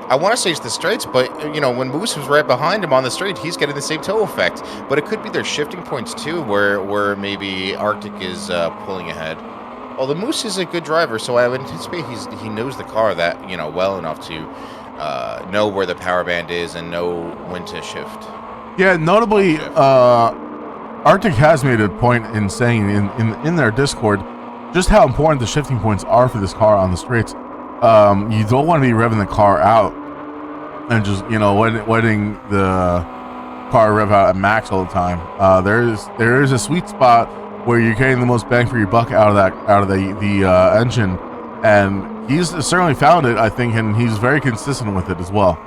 I want to say it's the straights, but, when Moose was right behind him on the straight, he's getting the same toe effect. But it could be their shifting points, too, where maybe Arctic is pulling ahead. Although Moose is a good driver, so I would anticipate he knows the car that, well enough to know where the power band is and know when to shift. Yeah, notably, Arctic has made a point in saying in their Discord just how important the shifting points are for this car on the straights. You don't want to be revving the car out and just letting the car rev out at max all the time. There is a sweet spot where you're getting the most bang for your buck out of the engine, and he's certainly found it, I think, and he's very consistent with it as well.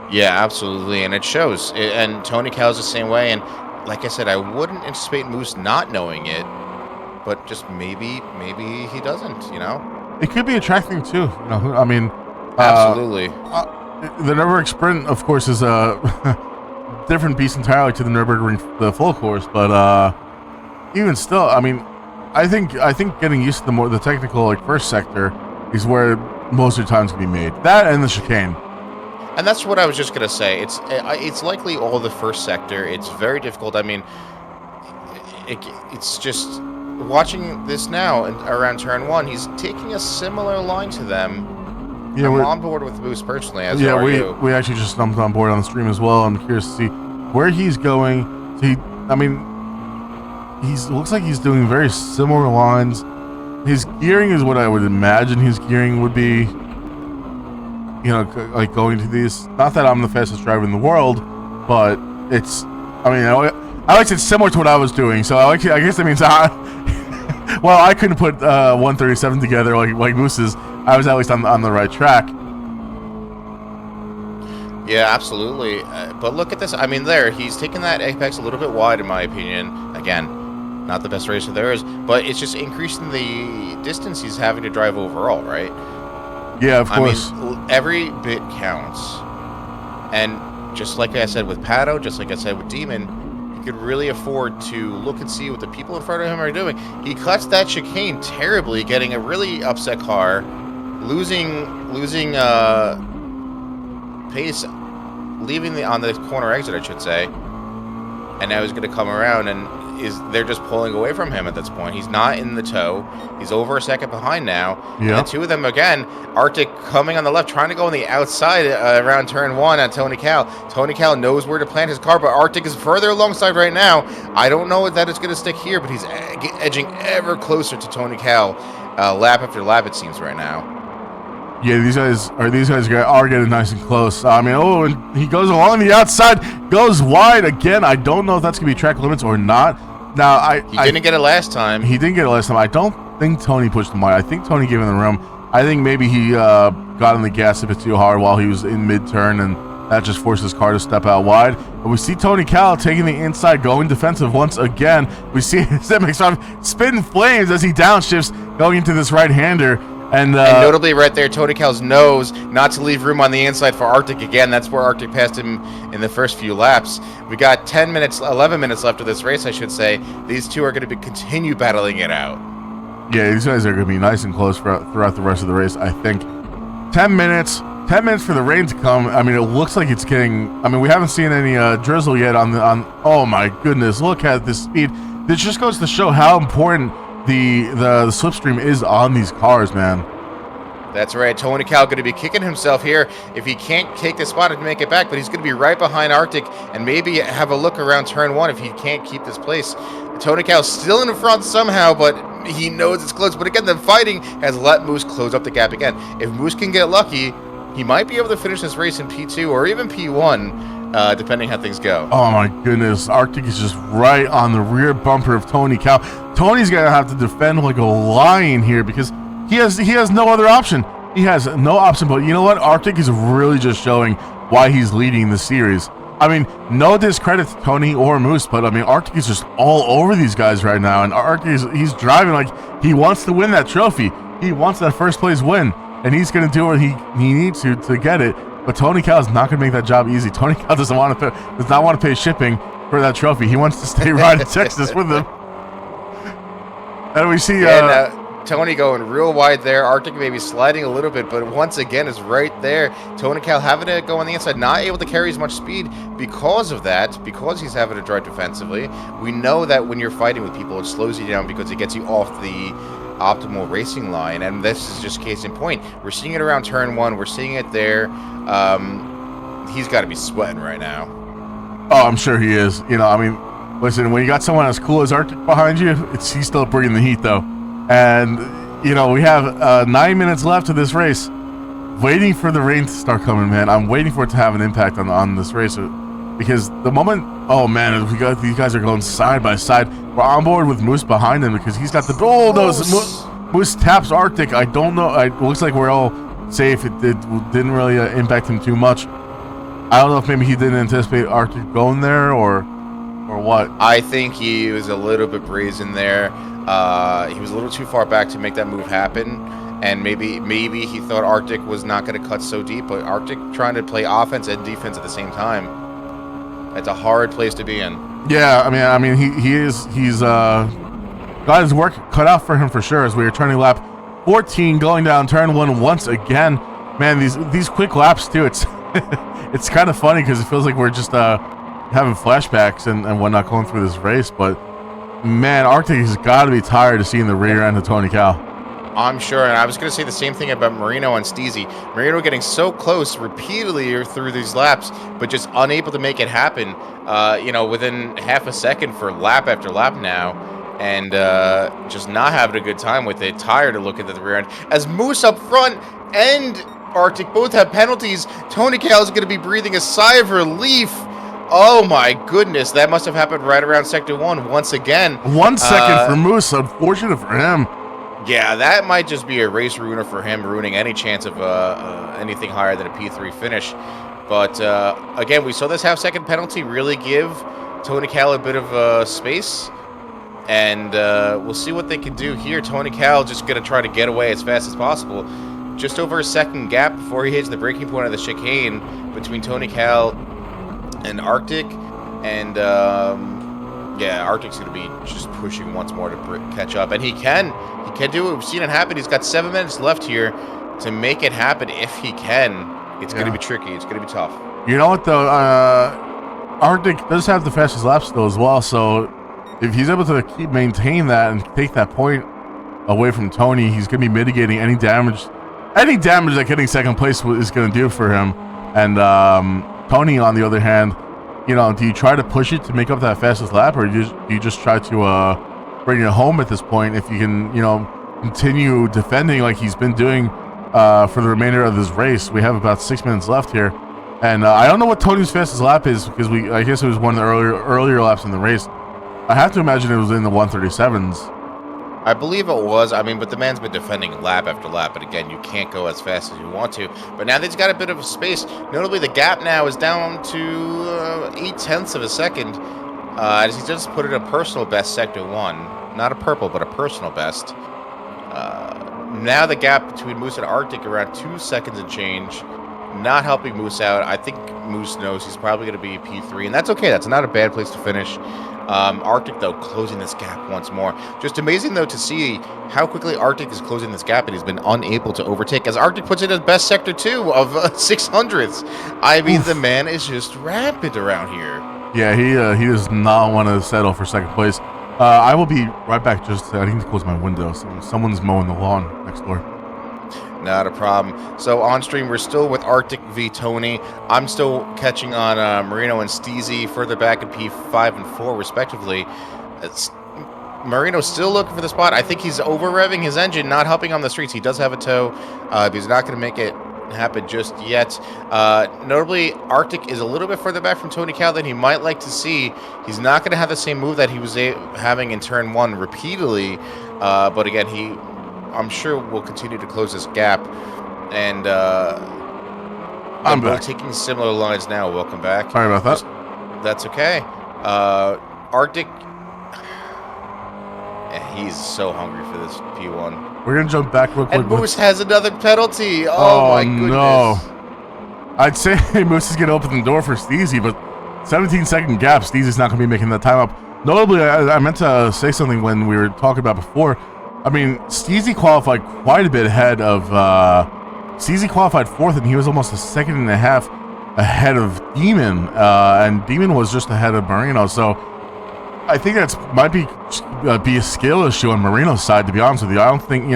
Yeah, absolutely, and it shows. And Tony Cal's the same way, and like I said, I wouldn't anticipate Moose not knowing it, but just maybe he doesn't, It could be a track thing too, I mean, absolutely. The Nurburgring Sprint, of course, is a different beast entirely to the Nurburgring, the full course, but even still, I mean, I think getting used to the technical first sector is where most of your time's gonna be made. That and the chicane. And that's what I was just gonna say. It's likely all the first sector. It's very difficult. I mean, it's just watching this now around turn one. He's taking a similar line to them. Yeah, I'm on board with Moose personally. As are you. We actually just jumped on board on the stream as well. I'm curious to see where he's going. Looks like he's doing very similar lines. His gearing is what I would imagine his gearing would be. Going to these. Not that I'm the fastest driver in the world, but it's. I like it's similar to what I was doing. So I guess that means I couldn't put 137 together like Moose's. I was at least on the right track. Yeah, absolutely. But look at this. I mean, he's taking that apex a little bit wide, in my opinion. Again, not the best racer there is, but it's just increasing the distance he's having to drive overall, right? Yeah, of course. I mean, every bit counts. And just like I said with Pato, just like I said with Demon, he could really afford to look and see what the people in front of him are doing. He cuts that chicane terribly, getting a really upset car, losing pace, leaving on the corner exit, I should say. And now he's going to come around, and they're just pulling away from him at this point. He's not in the tow. He's over a second behind now. Yeah. And two of them, again, Arctic coming on the left, trying to go on the outside around turn one at Tony Cal. Tony Cal knows where to plant his car, but Arctic is further alongside right now. I don't know that it's going to stick here, but he's edging ever closer to Tony Cal, lap after lap, it seems, right now. Yeah, these guys are getting nice and close. I mean, oh, and he goes along the outside, goes wide again. I don't know if that's gonna be track limits or not. Now, he didn't get it last time. He didn't get it last time. I don't think Tony pushed him wide. I think Tony gave him the room. I think maybe he got on the gas a bit too hard while he was in mid-turn, and that just forced his car to step out wide. But we see Tony Cal taking the inside, going defensive once again. We see his MX5 spin flames as he downshifts, going into this right-hander. And notably right there, Tony Cal's knows not to leave room on the inside for Arctic again. That's where Arctic passed him in the first few laps. We got 11 minutes left of this race, I should say. These two are going to continue battling it out. Yeah, these guys are going to be nice and close throughout the rest of the race, I think. 10 minutes for the rain to come. I mean, it looks like it's getting... I mean, we haven't seen any drizzle yet on... Oh, my goodness. Look at this speed. This just goes to show how important the slipstream is on these cars, man. That's right. Tony Cal going to be kicking himself here if he can't take the spot and make it back, but he's going to be right behind Arctic and maybe have a look around turn one if he can't keep this place. Tony Cal's still in the front somehow, but he knows it's close. But again, the fighting has let Moose close up the gap again. If Moose can get lucky, he might be able to finish this race in P2 or even P1, depending how things go. Oh my goodness, Arctic is just right on the rear bumper of Tony Cal. Tony's gonna have to defend like a lion here because he has no other option. He has no option. But you know what? Arctic is really just showing why he's leading the series. I mean, no discredit to Tony or Moose, but I mean, Arctic is just all over these guys right now, and Arctic he's driving like he wants to win that trophy. He wants that first place win, and he's gonna do what he needs to get it. But Tony Cal is not gonna make that job easy. Tony Cal does not want to pay shipping for that trophy. He wants to stay right in Texas with them. And we see Tony going real wide there. Arctic maybe sliding a little bit, but once again is right there. Tony Cal having to go on the inside, not able to carry as much speed because of that, because he's having to drive defensively. We know that when you're fighting with people, it slows you down because it gets you off the optimal racing line, and this is just case in point. We're seeing it around turn one. We're seeing it there. He's got to be sweating right now. Oh, I'm sure he is. You know, I mean, listen, when you got someone as cool as Arctic behind you, he's still bringing the heat, though. And, you know, we have 9 minutes left of this race. Waiting for the rain to start coming, man. I'm waiting for it to have an impact on this race. Because the moment... Oh, man, these guys are going side by side. We're on board with Moose behind him because he's got the... Oh, Moose taps Arctic. I don't know. It looks like we're all safe. It didn't really impact him too much. I don't know if maybe he didn't anticipate Arctic going there or what. I think he was a little bit brazen there. He was a little too far back to make that move happen, and maybe he thought Arctic was not going to cut so deep, but Arctic trying to play offense and defense at the same time. That's a hard place to be in. Yeah, I mean he's got his work cut out for him for sure as we are turning lap 14 going down turn one once again. Man, these quick laps too, it's it's kind of funny because it feels like we're just having flashbacks and whatnot going through this race, but man, Arctic has got to be tired of seeing the rear end of Tony Cal. I'm sure, and I was going to say the same thing about Marino and Steezy. Marino getting so close repeatedly through these laps, but just unable to make it happen, within half a second for lap after lap now, and just not having a good time with it, tired of looking at the rear end. As Moose up front and Arctic both have penalties, Tony Cal is going to be breathing a sigh of relief. Oh my goodness, that must have happened right around Sector 1 once again. 1 second for Moose, unfortunate for him. Yeah, that might just be a race ruiner for him, ruining any chance of anything higher than a P3 finish. But again, we saw this half-second penalty really give Tony Cal a bit of space. And we'll see what they can do here. Tony Cal just going to try to get away as fast as possible. Just over a second gap before he hits the breaking point of the chicane between Tony Cal and Arctic, and Arctic's going to be just pushing once more to catch up, and he can do it. We've seen it happen. He's got 7 minutes left here to make it happen. If he can, it's going to be tricky. It's going to be tough. You know what though? Arctic does have the fastest laps though as well. So if he's able to maintain that and take that point away from Tony, he's going to be mitigating any damage that getting second place is going to do for him. And Tony, on the other hand, you know, do you try to push it to make up that fastest lap, or do you just try to bring it home at this point if you can, you know, continue defending like he's been doing for the remainder of this race. We have about 6 minutes left here, and I don't know what Tony's fastest lap is because I guess it was one of the earlier laps in the race. I have to imagine it was in the 137s. I believe it was. I mean, but the man's been defending lap after lap. But again, you can't go as fast as you want to. But now that he's got a bit of space, notably the gap now is down to 0.8 of a second. As he just put in a personal best sector 1. Not a purple, but a personal best. Now the gap between Moose and Arctic around 2 seconds and change. Not helping Moose out. I think Moose knows he's probably going to be P3. And that's okay. That's not a bad place to finish. Arctic, though, closing this gap once more. Just amazing, though, to see how quickly Arctic is closing this gap, and he's been unable to overtake, as Arctic puts in his best sector 2 of 600ths. I mean, the man is just rampant around here. Yeah, he does not want to settle for second place. I will be right back. I need to close my window. Someone's mowing the lawn next door. Not a problem. So on stream, we're still with Arctic v Tony. I'm still catching on Marino and Steezy further back in P5 and 4, respectively. Marino's still looking for the spot. I think he's over-revving his engine, not helping on the streets. He does have a tow, but he's not going to make it happen just yet. Notably, Arctic is a little bit further back from Tony Cal than he might like to see. He's not going to have the same move that he was having in turn 1 repeatedly, but again, I'm sure we'll continue to close this gap, and I'm back. Taking similar lines now. Welcome back. Sorry about that. That's okay. Arctic, he's so hungry for this P1. We're gonna jump back real quick. And Moose has another penalty. Oh my goodness. No. I'd say Moose is gonna open the door for Steezy, but 17-second gap. Steezy's not gonna be making that time up. Notably, I meant to say something when we were talking about before. I mean, Steezy qualified quite a bit ahead of... Steezy qualified 4th, and he was almost a second and a half ahead of Demon. And Demon was just ahead of Marino. So I think that might be a skill issue on Marino's side, to be honest with you. I don't think,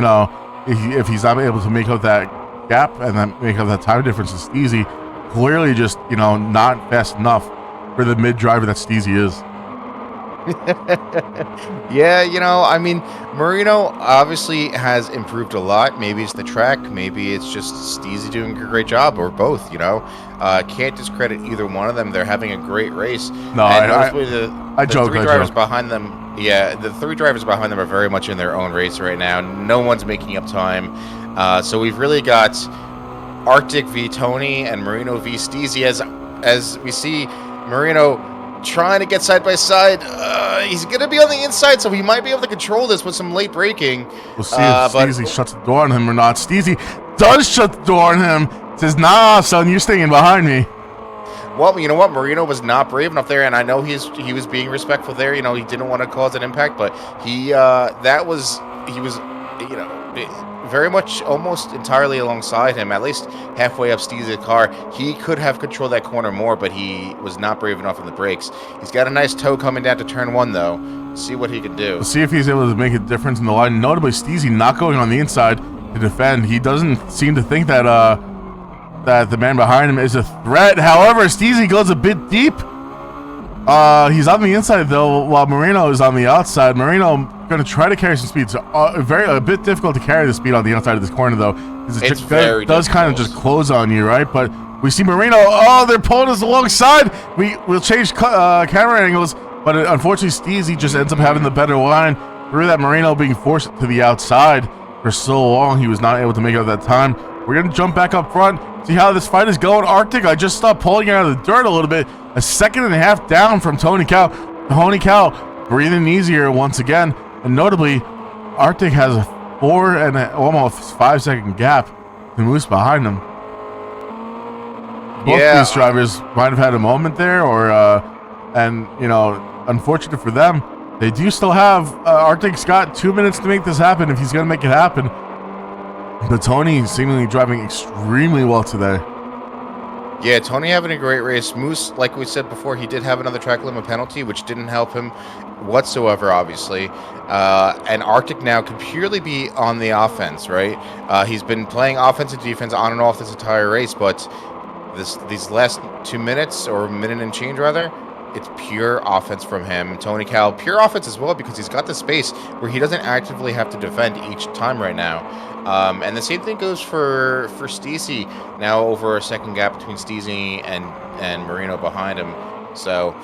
if he's not able to make up that gap and then make up that time difference with Steezy, clearly just, not fast enough for the mid-driver that Steezy is. Yeah, I mean, Marino obviously has improved a lot. Maybe it's the track, maybe it's just Steezy doing a great job, or both, Can't discredit either one of them. They're having a great race. No, and I joke. The 3 drivers behind them, the 3 drivers behind them are very much in their own race right now. No one's making up time. So we've really got Arctic v Tony and Marino v Steezy, as we see Marino trying to get side by side. He's going to be on the inside, so he might be able to control this with some late braking. We'll see if Steezy shuts the door on him or not. Steezy does shut the door on him. Says, "Nah, son, you're staying behind me." Well, you know what? Marino was not brave enough there, and I know he was being respectful there. He didn't want to cause an impact, but he was very much almost entirely alongside him, at least halfway up Steezy's car. He could have controlled that corner more, but he was not brave enough in the brakes. He's got a nice tow coming down to turn 1, though. See what he can do. We'll see if he's able to make a difference in the line. Notably, Steezy not going on the inside to defend. He doesn't seem to think that that the man behind him is a threat. However, Steezy goes a bit deep. He's on the inside, though, while Marino is on the outside. Marino going to try to carry some speed. So a bit difficult to carry the speed on the outside of this corner, though. It does kind of just close on you, right? But we see Marino. Oh, they're pulling us alongside. We'll change camera angles, but unfortunately, Steezy just ends up having the better line. Through that, Marino being forced to the outside for so long, he was not able to make up that time. We're going to jump back up front, see how this fight is going. Arctic, I just stopped pulling out of the dirt a little bit. A second and a half down from Tony Cal. Tony Cal breathing easier once again. And notably, Arctic has a almost 5 second gap to Moose behind him. Both these drivers might have had a moment there, unfortunate for them, they do still have, Arctic's got 2 minutes to make this happen if he's going to make it happen. But Tony seemingly driving extremely well today. Yeah, Tony having a great race. Moose, like we said before, he did have another track limit penalty, which didn't help him whatsoever, obviously. And Arctic now can purely be on the offense, right? He's been playing offense and defense on and off this entire race, but these last 2 minutes, or minute and change rather, it's pure offense from him. Tony Cal, pure offense as well, because he's got the space where he doesn't actively have to defend each time right now. And the same thing goes for Steezy. Now over a second gap between Steezy and Marino behind him. So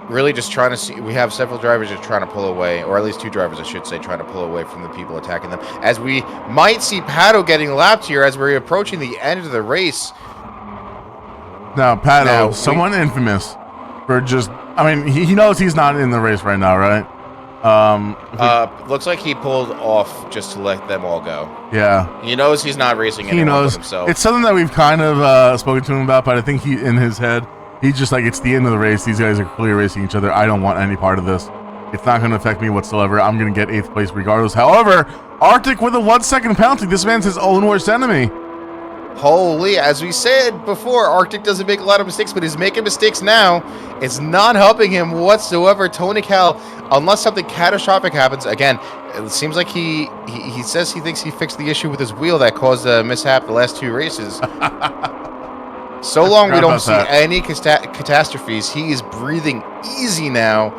really just trying to see. We have several drivers just trying to pull away, or at least 2 drivers, I should say, trying to pull away from the people attacking them. As we might see Pato getting lapped here as we're approaching the end of the race. Now, Pato, someone infamous for just, I mean, he knows he's not in the race right now, right? Looks like he pulled off just to let them all go. Yeah. He knows he's not racing anymore with himself. It's something that we've kind of spoken to him about, but I think he, in his head, he's just like, it's the end of the race. These guys are clearly racing each other. I don't want any part of this. It's not going to affect me whatsoever. I'm going to get 8th place regardless. However, Arctic with a 1-second penalty. This man's his own worst enemy. Holy, as we said before, Arctic doesn't make a lot of mistakes, but he's making mistakes now. It's not helping him whatsoever. Tony Cal, unless something catastrophic happens, again, it seems like he says he thinks he fixed the issue with his wheel that caused a mishap the last 2 races. So long we don't see any catastrophes. He is breathing easy now,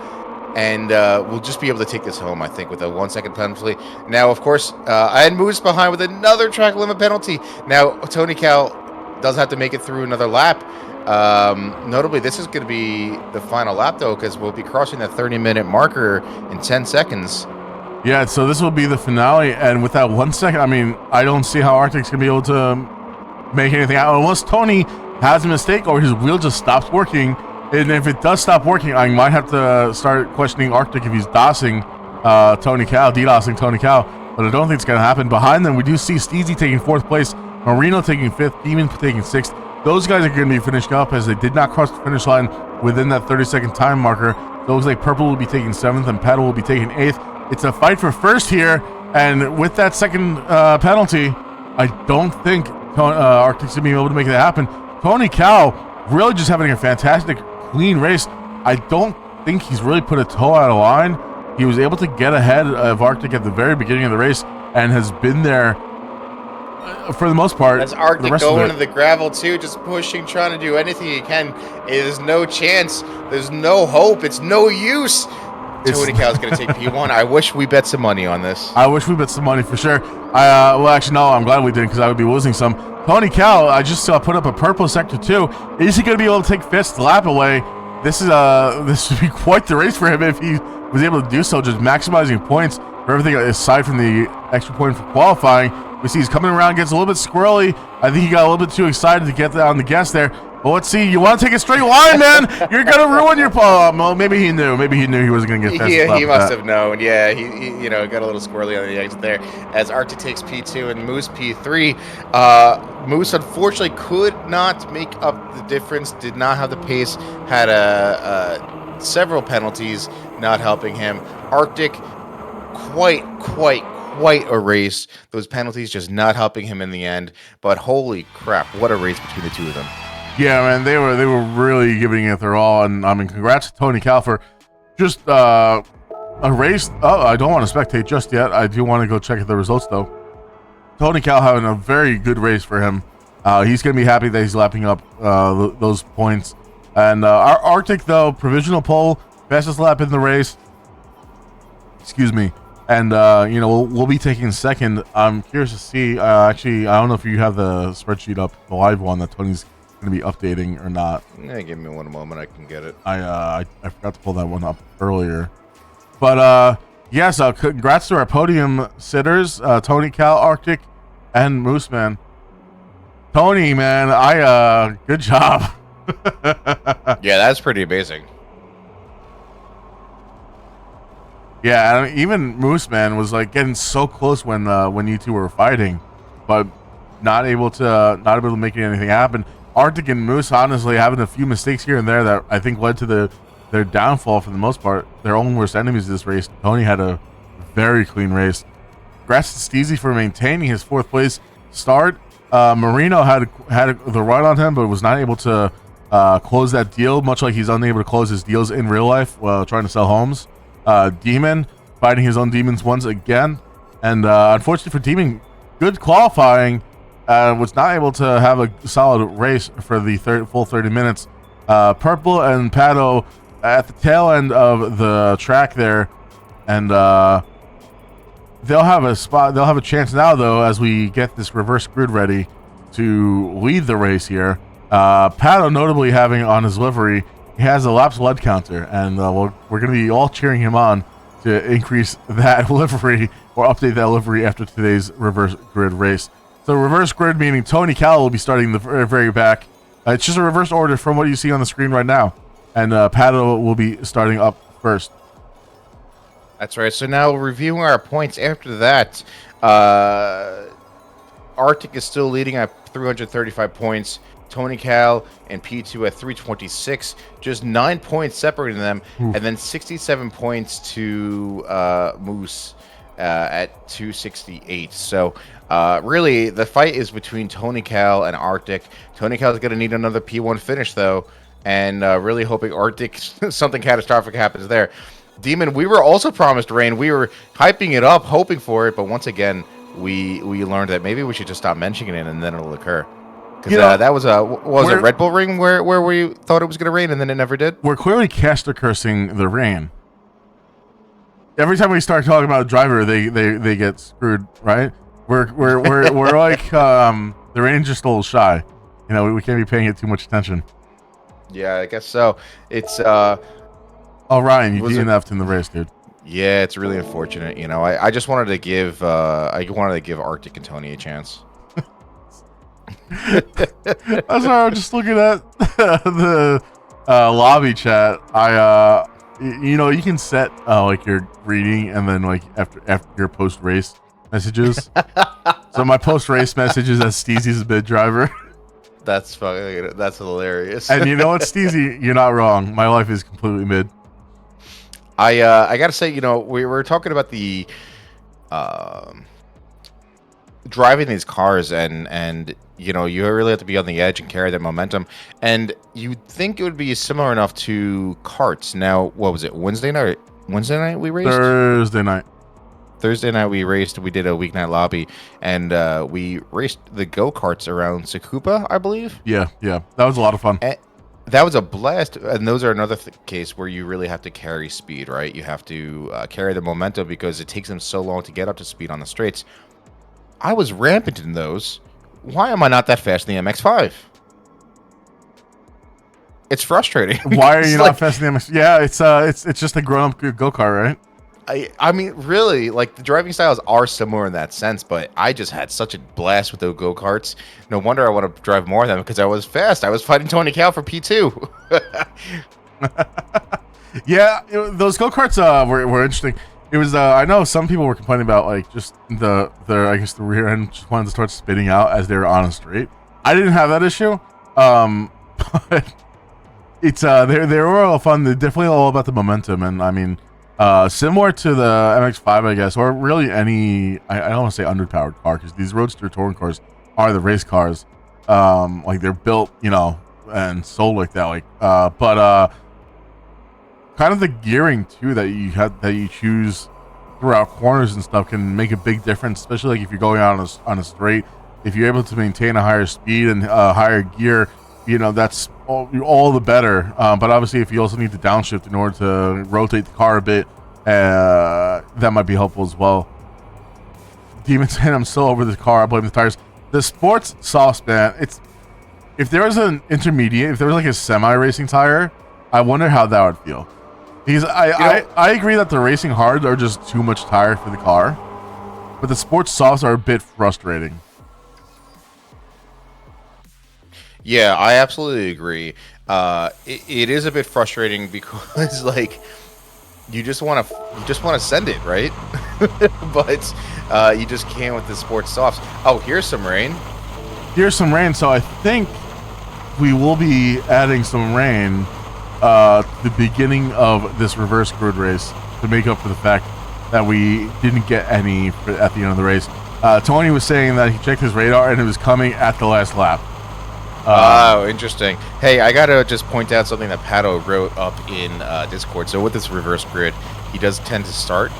and we'll just be able to take this home, I think, with a 1-second penalty. Now, of course, I had Moose behind with another track limit penalty. Now, Tony Cal does have to make it through another lap. Notably, this is going to be the final lap, though, because we'll be crossing that 30-minute marker in 10 seconds. Yeah, so this will be the finale, and with that 1 second, I mean, I don't see how Arctic's going to be able to make anything out unless Tony has a mistake or his wheel just stops working. And if it does stop working, I might have to start questioning Arctic if he's DOSing Tony Cal, DDoSing Tony Cal. But I don't think it's going to happen. Behind them, we do see Steezy taking 4th place, Marino taking 5th, Demon taking 6th. Those guys are going to be finishing up as they did not cross the finish line within that 30-second time marker. So it looks like Purple will be taking 7th and Paddle will be taking 8th. It's a fight for 1st here. And with that second penalty, I don't think Arctic's going to be able to make that happen. Tony Cal really just having a fantastic clean race. I don't think he's really put a toe out of line. He was able to get ahead of Arctic at the very beginning of the race and has been there for the most part. As Arctic going to the gravel too, just pushing, trying to do anything he can. There's no chance. There's no hope. It's no use. Tony Cal's going to take P1. I wish we bet some money on this. I wish we bet some money for sure. Well, actually, no, I'm glad we didn't because I would be losing some. Tony Cal, I just put up a purple sector 2. Is he going to be able to take 5th lap away? This would be quite the race for him if he was able to do so, just maximizing points for everything aside from the extra point for qualifying. We see he's coming around, gets a little bit squirrely. I think he got a little bit too excited to get on the gas there. But let's see. You want to take a straight line, man? You're going to ruin your well, maybe he knew. Maybe he knew he wasn't going to get fast. Yeah, he must have known. Yeah, he got a little squirrely on the exit there. As Arctic takes P2 and Moose P3. Moose unfortunately could not make up the difference. Did not have the pace. Had several penalties not helping him. Arctic quite a race. Those penalties just not helping him in the end. But holy crap, what a race between the two of them. Yeah, man, they were really giving it their all, and I mean, congrats to Tony Cal for just a race. Oh, I don't want to spectate just yet. I do want to go check the results though. Tony Cal having a very good race for him. He's gonna be happy that he's lapping up those points. And our Arctic though, provisional pole, fastest lap in the race. Excuse me. And we'll be taking 2nd. I'm curious to see. Actually, I don't know if you have the spreadsheet up, the live one that Tony's going to be updating or not. Yeah, give me one moment. I can get it. I forgot to pull that one up earlier. But yeah, so congrats to our podium sitters, Tony, Cal, Arctic, and Moose, man. Tony, man, good job. Yeah, that's pretty amazing. Yeah, even Moose, man, was like getting so close when you two were fighting, but not able to make anything happen. Arctic and Moose honestly having a few mistakes here and there that I think led to their downfall for the most part. Their own worst enemies this race. Tony had a very clean race. Congrats to Steezy for maintaining his 4th place start. Marino had the run on him, but was not able to close that deal, much like he's unable to close his deals in real life while trying to sell homes. Demon fighting his own demons once again, and unfortunately for Demon, good qualifying, was not able to have a solid race for the full 30 minutes. Purple and Pato at the tail end of the track there, and they'll have a spot. They'll have a chance now, though, as we get this reverse grid ready to lead the race here. Pato, notably having on his livery, he has a laps led counter, and we're going to be all cheering him on to increase that livery or update that livery after today's reverse grid race. So reverse grid meaning Tony Cal will be starting the very back. It's just a reverse order from what you see on the screen right now, and Pato will be starting up first. That's right. So now reviewing our points after that, Arctic is still leading at 335 points. Tony Cal and P2 at 326, just 9 points separating them, and then 67 points to Moose at 268. So really, the fight is between Tony Cal and Arctic. Tony Cal is going to need another P1 finish, though, and really hoping Arctic, something catastrophic happens there. Demon, we were also promised rain. We were hyping it up, hoping for it, but once again, we learned that maybe we should just stop mentioning it, and then it'll occur. Because that was a Red Bull Ring where we thought it was going to rain and then it never did? We're clearly caster cursing the rain. Every time we start talking about a driver, they get screwed, right? We're like the rain's just a little shy. You know, we can't be paying it too much attention. Yeah, I guess so. It's oh, Ryan, you DNF'd in the race, dude. Yeah, it's really unfortunate. You know, I just wanted to give Arctic and Tony a chance. That's why I was just looking at the lobby chat. You know, you can set like your greeting and then like after your post race messages. So my post race message is that Steezy's a bid driver. That's fucking. That's hilarious. And you know what, Steezy, you're not wrong. My life is completely mid. I gotta say, you know, we were talking about the driving these cars and you know, you really have to be on the edge and carry that momentum, and you'd think it would be similar enough to karts. Now, what was it, Wednesday night we raced? Thursday night we raced. We did a weeknight lobby, and we raced the go-karts around Tsukuba, I believe. Yeah, that was a lot of fun. And that was a blast, and those are another case where you really have to carry speed, right? You have to carry the momentum because it takes them so long to get up to speed on the straights. I was rampant in those. Why am I not that fast in the MX-5? It's frustrating. Why are you not fast in the MX? Yeah, it's just a grown-up go-kart, right? I mean, really, like, the driving styles are similar in that sense, but I just had such a blast with those go-karts. No wonder I want to drive more of them, because I was fast. I was fighting Tony Cal for P2. Yeah, those go-karts were interesting. It was I know some people were complaining about like just the I guess the rear end just wanted to start spitting out as they were on a straight. I didn't have that issue. But it's they were all fun. They're definitely all about the momentum, and I mean similar to the MX-5, I guess, or really any I don't want to say underpowered car, because these roadster touring cars are the race cars. Like they're built, you know, and sold like that, like but kind of the gearing too that you choose throughout corners and stuff can make a big difference, especially like if you're going out on a straight. If you're able to maintain a higher speed and higher gear, you know, that's all the better. But obviously, if you also need to downshift in order to rotate the car a bit, that might be helpful as well. Demon saying I'm still over the car. I blame the tires. The sports softs, man. If there was an intermediate, if there was like a semi-racing tire, I wonder how that would feel. Because I agree that the racing hards are just too much tire for the car, but the sports softs are a bit frustrating. Yeah, I absolutely agree. It is a bit frustrating because like you just want to send it, right? But you just can't with the sports softs. Oh, here's some rain. So I think we will be adding some rain the beginning of this reverse grid race to make up for the fact that we didn't get any at the end of the race. Tony was saying that he checked his radar and it was coming at the last lap. Oh, interesting. Hey, I gotta just point out something that Pato wrote up in Discord. So with this reverse grid, he does tend to start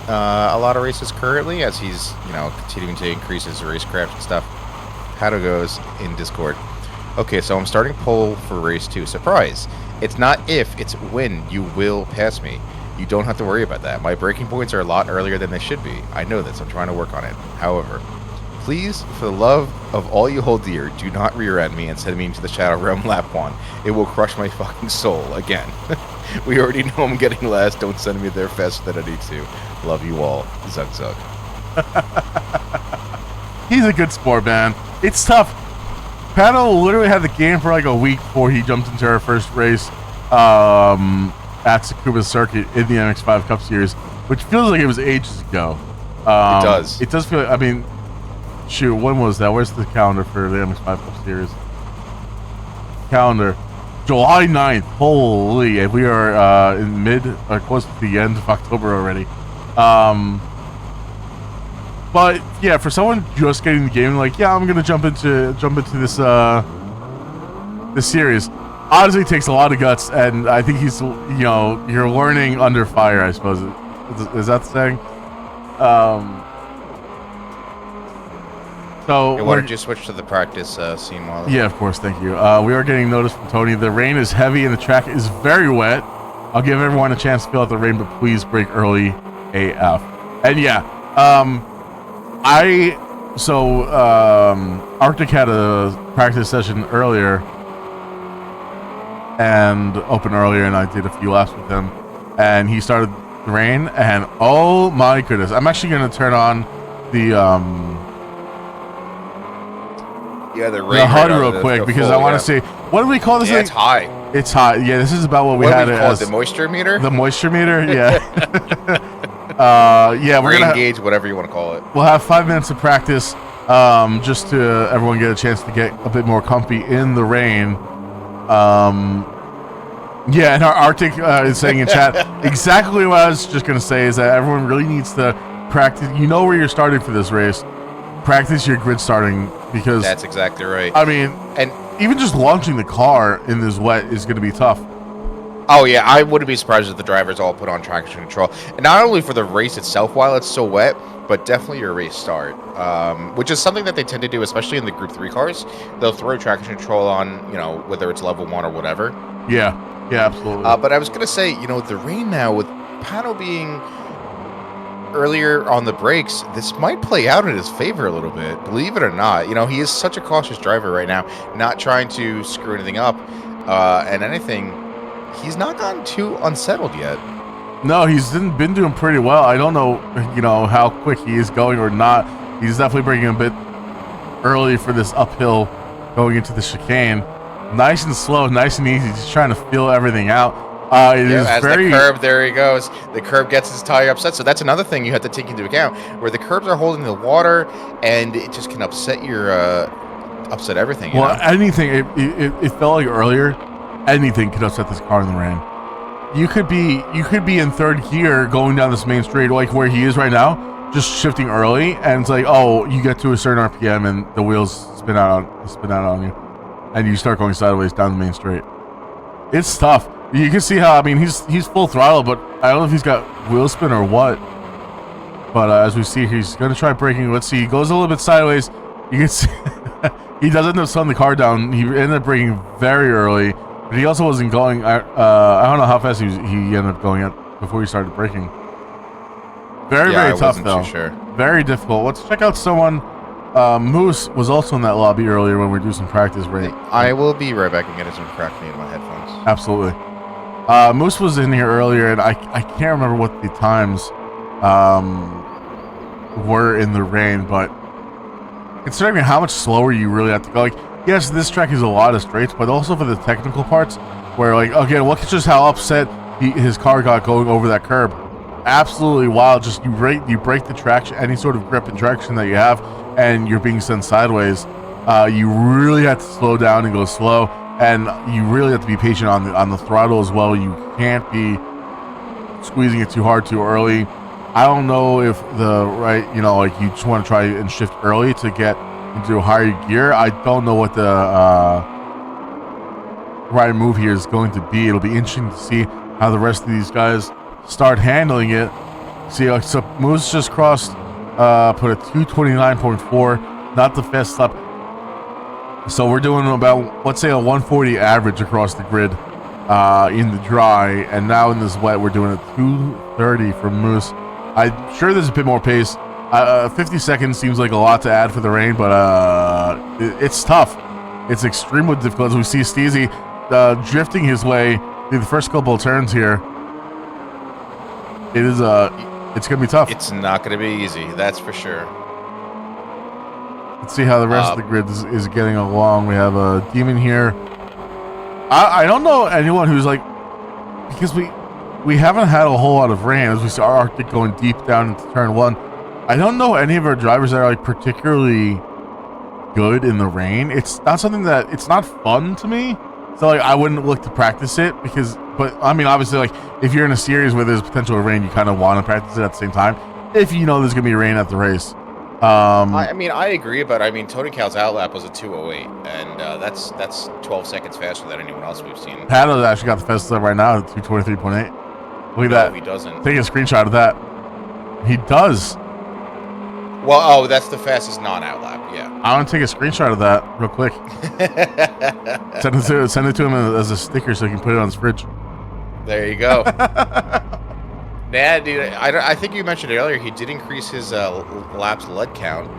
a lot of races currently as he's, you know, continuing to increase his racecraft and stuff. Pato goes in Discord. Okay, so I'm starting pole for race 2. Surprise! It's not if, it's when you will pass me. You don't have to worry about that. My braking points are a lot earlier than they should be. I know this. I'm trying to work on it. However, please, for the love of all you hold dear, do not rear-end me and send me into the Shadow Realm lap 1. It will crush my fucking soul again. We already know I'm getting last. Don't send me there faster than I need to. Love you all. Zug Zug. He's a good sport, man. It's tough. Pato literally had the game for like a week before he jumped into our first race at Tsukuba Circuit in the MX5 Cup Series, which feels like it was ages ago. It does. It does feel like, I mean, shoot, when was that? Where's the calendar for the MX5 Cup Series? Calendar. July 9th. Holy, we are in mid, or close to the end of October already. But yeah, for someone just getting the game, like, yeah, I'm gonna jump into this this series. Honestly, it takes a lot of guts, and I think he's, you're learning under fire, I suppose. Is that the saying? So why don't you switch to the practice scene while? Yeah, of course, thank you. We are getting notice from Tony. The rain is heavy and the track is very wet. I'll give everyone a chance to feel out the rain, but please brake early AF. And yeah, Arctic had a practice session earlier and opened earlier, and I did a few laps with him, and he started the rain, and oh my goodness, I'm actually going to turn on the HUD real quick because I want to see, what do we call this thing? It's high. It's hot. Yeah, this is about what we had as the moisture meter. The moisture meter, yeah. Yeah, we're gonna gauge, whatever you want to call it. We'll have 5 minutes of practice, just to everyone get a chance to get a bit more comfy in the rain. Yeah, and our Arctic is saying in chat exactly what I was just gonna say is that everyone really needs to practice. You know where you're starting for this race. Practice your grid starting, because that's exactly right. I mean, and even just launching the car in this wet is going to be tough. Oh yeah, I wouldn't be surprised if the drivers all put on traction control, and not only for the race itself while it's so wet, but definitely your race start, which is something that they tend to do, especially in the Group 3 cars. They'll throw traction control on, whether it's level 1 or whatever. Yeah, absolutely. But I was gonna say, the rain now with Pato being earlier on the brakes, this might play out in his favor a little bit, believe it or not. He is such a cautious driver right now, not trying to screw anything up, and anything. He's not gotten too unsettled yet. No, he's been doing pretty well. I don't know, how quick he is going or not. He's definitely bringing a bit early for this uphill going into the chicane. Nice and slow, nice and easy, just trying to feel everything out. As the curb, there he goes. The curb gets his tire upset. So that's another thing you have to take into account, where the curbs are holding the water, and it just can upset your upset everything. Anything. It felt like earlier, anything could upset this car in the rain. You could be in third gear going down this main straight, like where he is right now, just shifting early, and it's like, oh, you get to a certain RPM and the wheels spin out on you, and you start going sideways down the main straight. It's tough. You can see how, he's full throttle, but I don't know if he's got wheel spin or what. But as we see, he's going to try braking. Let's see. He goes a little bit sideways. You can see he does end up slowing the car down. He ended up braking very early, but he also wasn't going. I don't know how fast he ended up going at before he started braking. Very tough though. Sure. Very difficult. Let's check out someone. Moose was also in that lobby earlier when we were doing some practice. Right. I will be right back and get some crack me in my headphones. Absolutely. Moose was in here earlier, and I can't remember what the times were in the rain, but considering how much slower you really have to go, like, yes, this track is a lot of straights, but also for the technical parts, where, like, again, look at just how upset his car got going over that curb. Absolutely wild. Just you break the traction, any sort of grip and traction that you have, and you're being sent sideways. You really have to slow down and go slow. And you really have to be patient on the throttle as well. You can't be squeezing it too hard too early. I don't know if like you just want to try and shift early to get into a higher gear. I don't know what the right move here is going to be. It'll be interesting to see how the rest of these guys start handling it. See, like, so Moose just crossed, put a 229.4, not the fast lap. So we're doing about, let's say, a 140 average across the grid in the dry, and now in this wet, we're doing a 230 for Moose. I'm sure there's a bit more pace. 50 seconds seems like a lot to add for the rain, but it's tough. It's extremely difficult. As we see Steezy drifting his way through the first couple of turns here. It is it's gonna be tough. It's not gonna be easy, that's for sure. Let's see how the rest of the grid is getting along. We have a Demon here. I don't know anyone who's like, because we haven't had a whole lot of rain as we saw Arctic going deep down into turn 1. I don't know any of our drivers that are like particularly good in the rain. It's not something that, it's not fun to me. So like I wouldn't look to practice it but I mean obviously like if you're in a series where there's potential rain, you kind of want to practice it at the same time if you know there's gonna be rain at the race. I mean, I agree, but I mean, Tony Cal's outlap was a 2:08, and that's 12 seconds faster than anyone else we've seen. Pato's actually got the fastest lap right now at 223.8. Look at that. He doesn't. Take a screenshot of that. He does. Well, that's the fastest non-outlap. Yeah. I want to take a screenshot of that real quick. Send it to him as a sticker so he can put it on his fridge. There you go. Yeah, dude, I think you mentioned earlier he did increase his laps lead count.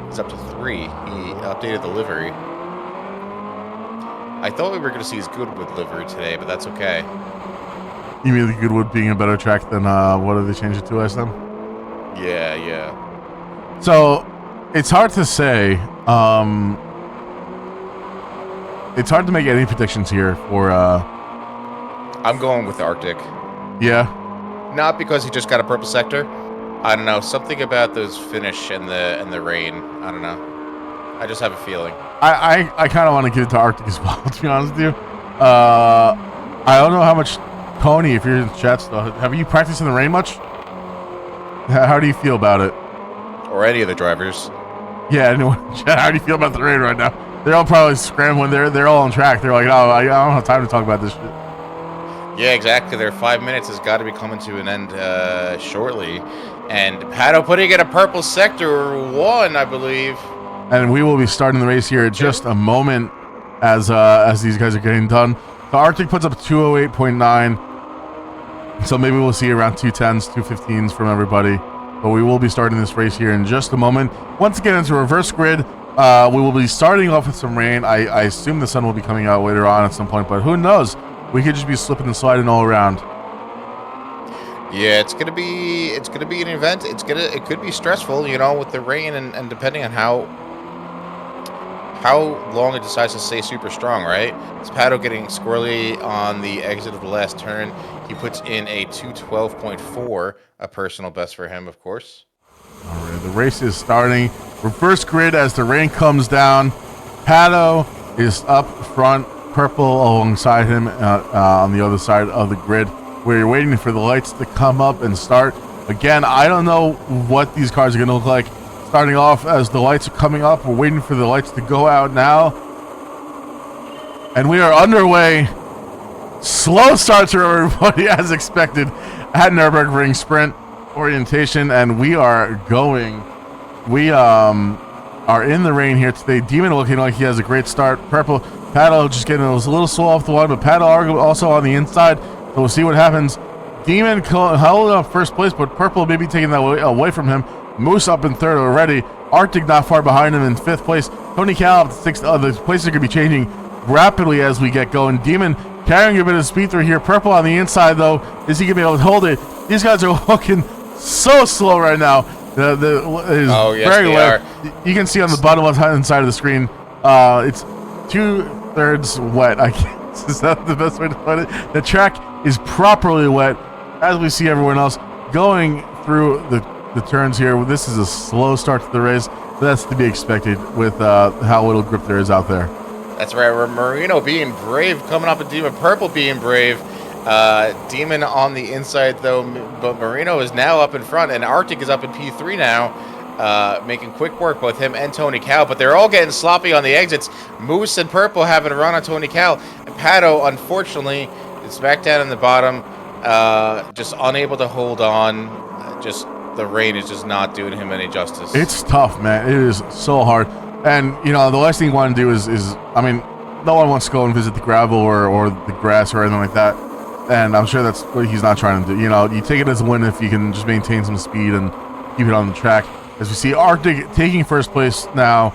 It's up to 3. He updated the livery. I thought we were going to see his Goodwood livery today, but that's okay. You mean the Goodwood being a better track than what did they change it to last time? Yeah, yeah. So it's hard to say. It's hard to make any predictions here for. I'm going with the Arctic. Yeah. Not because he just got a purple sector. I don't know, something about those finish and the rain. I don't know. I just have a feeling. I kind of want to give it to Arctic as well, to be honest with you. I don't know how much, Tony, if you're in the chat still, have you practiced in the rain much? How do you feel about it? Or any of the drivers. Yeah, anyone in chat, how do you feel about the rain right now? They're all probably scrambling. They're all on track. They're like, oh, I don't have time to talk about this shit. Yeah, exactly. Their 5 minutes has got to be coming to an end shortly. And Pato putting in a purple sector 1, I believe. And we will be starting the race here in just a moment as these guys are getting done. The Arctic puts up 208.9. So maybe we'll see around 210s, 215s from everybody. But we will be starting this race here in just a moment. Once again, it's a reverse grid. We will be starting off with some rain. I assume the sun will be coming out later on at some point, but who knows? We could just be slipping and sliding all around. Yeah, it's gonna be an event. It could be stressful, you know, with the rain and depending on how long it decides to stay super strong, right? It's Pato getting squirrely on the exit of the last turn. He puts in a 212.4, a personal best for him, of course. All right, the race is starting. Reverse grid as the rain comes down. Pato is up front, purple alongside him on the other side of the grid. We're waiting for the lights to come up and start. Again, I don't know what these cars are going to look like. Starting off as the lights are coming up. We're waiting for the lights to go out now. And we are underway. Slow start to everybody as expected at Nurburgring Sprint orientation. And we are going. We are in the rain here today. Demon looking like he has a great start. Purple. Pato just getting a little slow off the line. But Pato also on the inside. So we'll see what happens. Demon held up first place, but Purple may be taking that away from him. Moose up in third already. Arctic not far behind him in fifth place. Tony Cal up to sixth. The places are going to be changing rapidly as we get going. Demon carrying a bit of speed through here. Purple on the inside, though. Is he going to be able to hold it? These guys are looking so slow right now. Oh, yes, very they wet. are. You can see on the bottom left-hand side of the screen, it's 2/3 wet. I guess. Is that the best way to put it? The track is properly wet as we see everyone else going through the turns here. This is a slow start to the race, but that's to be expected with how little grip there is out there. That's right. Marino being brave, coming up with Demon. Purple being brave. Demon on the inside, though, but Marino is now up in front, and Arctic is up in P3 now, making quick work, both him and Tony Cal, but they're all getting sloppy on the exits. Moose and Purple having a run on Tony Cal, and Pato, unfortunately, is back down in the bottom, just unable to hold on. Just the rain is just not doing him any justice. It's tough, man. It is so hard. And, you know, the last thing you want to do is I mean, no one wants to go and visit the gravel or the grass or anything like that. And I'm sure that's what he's not trying to do. You know, you take it as a win if you can just maintain some speed and keep it on the track. As we see Arctic taking first place now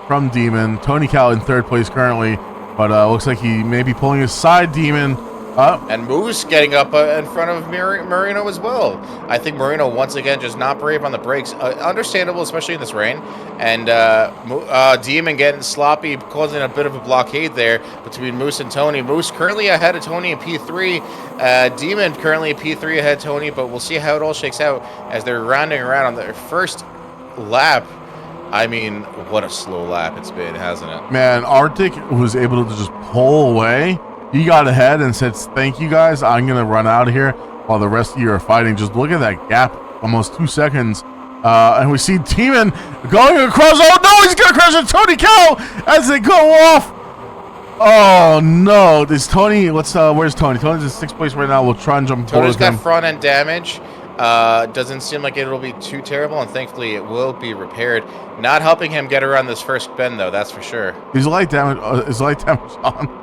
from Demon. Tony Cal in third place currently. But looks like he may be pulling aside Demon. And Moose getting up in front of Marino as well. I think Marino, once again, just not brave on the brakes. Understandable, especially in this rain. And Demon getting sloppy, causing a bit of a blockade there between Moose and Tony. Moose currently ahead of Tony in P3. Demon currently in P3 ahead of Tony, but we'll see how it all shakes out as they're rounding around on their first lap. I mean, what a slow lap it's been, hasn't it? Man, Arctic was able to just pull away. He got ahead and said, thank you guys, I'm going to run out of here while the rest of you are fighting. Just look at that gap, almost 2 seconds. And we see Demon going across. Oh, no, he's going to crash into Tony Cal as they go off. Oh, no. Is Tony, where's Tony? Tony's in 6th place right now. We'll try and jump forward. Tony's got front end damage. Doesn't seem like it'll be too terrible, and thankfully it will be repaired. Not helping him get around this first bend, though, that's for sure. Is light damage on?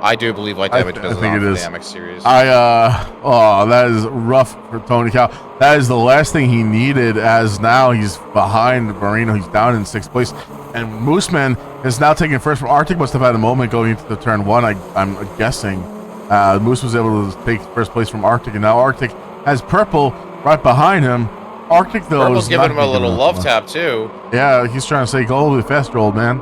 I do believe light damage goes on for the MX series. That is rough for Tony Cal. That is the last thing he needed, as now he's behind Marino. He's down in 6th place. And Mooseman is now taking first from Arctic. Must have had a moment going into the turn 1, I'm guessing. Moose was able to take first place from Arctic, and now Arctic has Purple right behind him. Arctic, though, Purple's giving him a little love tap, too. Yeah, he's trying to say, go a little bit faster, old man.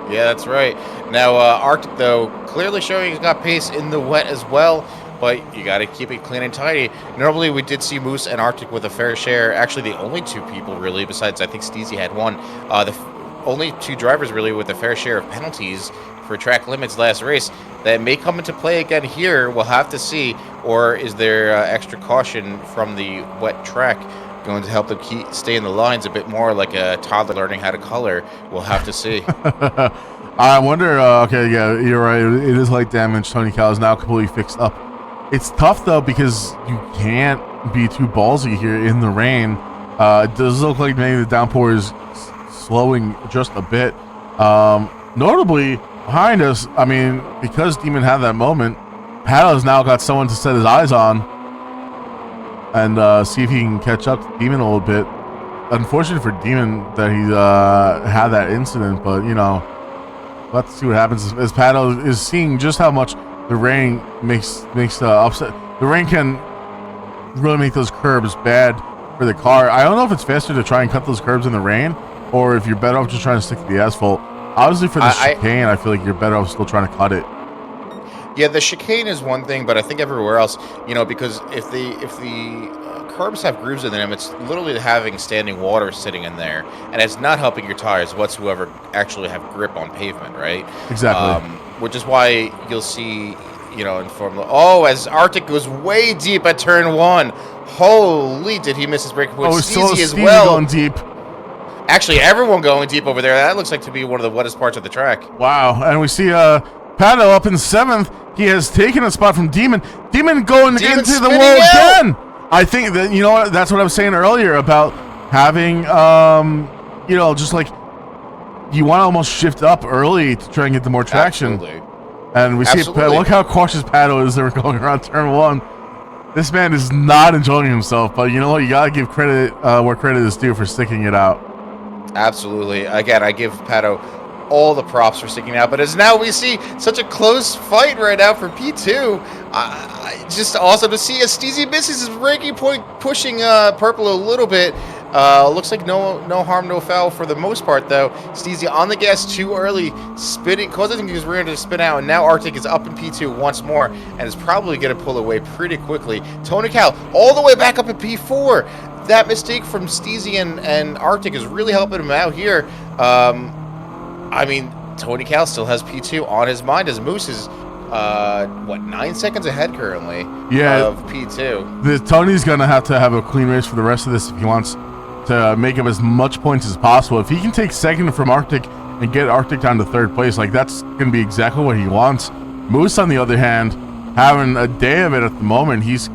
Yeah, that's right. Now, Arctic, though, clearly showing he's got pace in the wet as well, but you got to keep it clean and tidy. Normally, we did see Moose and Arctic with a fair share. Actually, the only 2 people, really, besides I think Steezy had one. The only 2 drivers, really, with a fair share of penalties for track limits last race. That may come into play again here. We'll have to see. Or is there extra caution from the wet track going to help them stay in the lines a bit more, like a toddler learning how to color? We'll have to see. I wonder, okay, yeah, you're right. It is light damage. Tony Cal is now completely fixed up. It's tough, though, because you can't be too ballsy here in the rain. It does look like maybe the downpour is slowing just a bit. Notably, behind us, I mean, because Demon had that moment, Paddle's now got someone to set his eyes on and see if he can catch up to Demon a little bit. Unfortunate for Demon that he had that incident, but, you know, we'll have to see what happens as Paddle is seeing just how much the rain makes upset. The rain can really make those curbs bad for the car. I don't know if it's faster to try and cut those curbs in the rain, or if you're better off just trying to stick to the asphalt. Obviously, for the chicane, I feel like you're better off still trying to cut it. Yeah, the chicane is one thing, but I think everywhere else, you know, because if the curbs have grooves in them, it's literally having standing water sitting in there, and it's not helping your tires whatsoever actually have grip on pavement, right? Exactly. Which is why you'll see, you know, in Formula... Oh, as Arctic goes way deep at turn 1. Holy, did he miss his breaking point? Steezy as well. Going deep. Actually, everyone going deep over there. That looks like to be one of the wettest parts of the track. Wow, and we see Paddle up in 7th. He has taken a spot from Demon. Demon going into the wall again. I think that, you know what, that's what I was saying earlier about having, you know, just like you want to almost shift up early to try and get the more traction. Absolutely. And we see, look how cautious Paddle is there going around turn 1. This man is not enjoying himself, but you know what, you got to give credit where credit is due for sticking it out. Absolutely. Again, I give Pato all the props for sticking out, but as now we see such a close fight right now for P2. Just awesome to see as Steezy misses his braking point, pushing Purple a little bit. Looks like no harm, no foul for the most part, though. Steezy on the gas too early, spinning, causing his rear to spin out, and now Arctic is up in P2 once more, and is probably going to pull away pretty quickly. Tony Cal all the way back up at P4. That mistake from Steezy and Arctic is really helping him out here. I mean, Tony Cal still has P2 on his mind as Moose is, 9 seconds ahead currently of P2. Tony's going to have a clean race for the rest of this if he wants to make up as much points as possible. If he can take second from Arctic and get Arctic down to 3rd place, like that's going to be exactly what he wants. Moose, on the other hand, having a day of it at the moment. He's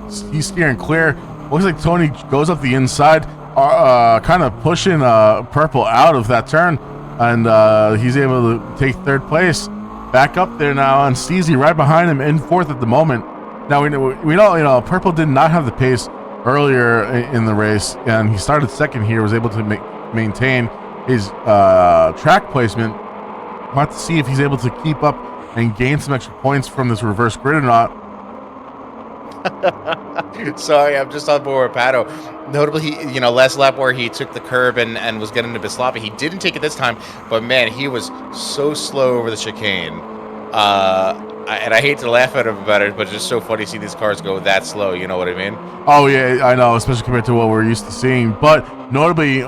steering clear. Looks like Tony goes up the inside, kind of pushing Purple out of that turn. and he's able to take third place. Back up there now, and Steezy right behind him in fourth at the moment. Now we know Purple did not have the pace earlier in the race, and he started second here, was able to maintain his track placement. We'll have to see if he's able to keep up and gain some extra points from this reverse grid or not. Sorry, I'm just on board with Pato. Notably, he, last lap where he took the curb and was getting a bit sloppy. He didn't take it this time, but man, he was so slow over the chicane. And I hate to laugh at him about it, but it's just so funny to see these cars go that slow. You know what I mean? Oh yeah, I know, especially compared to what we're used to seeing. But notably,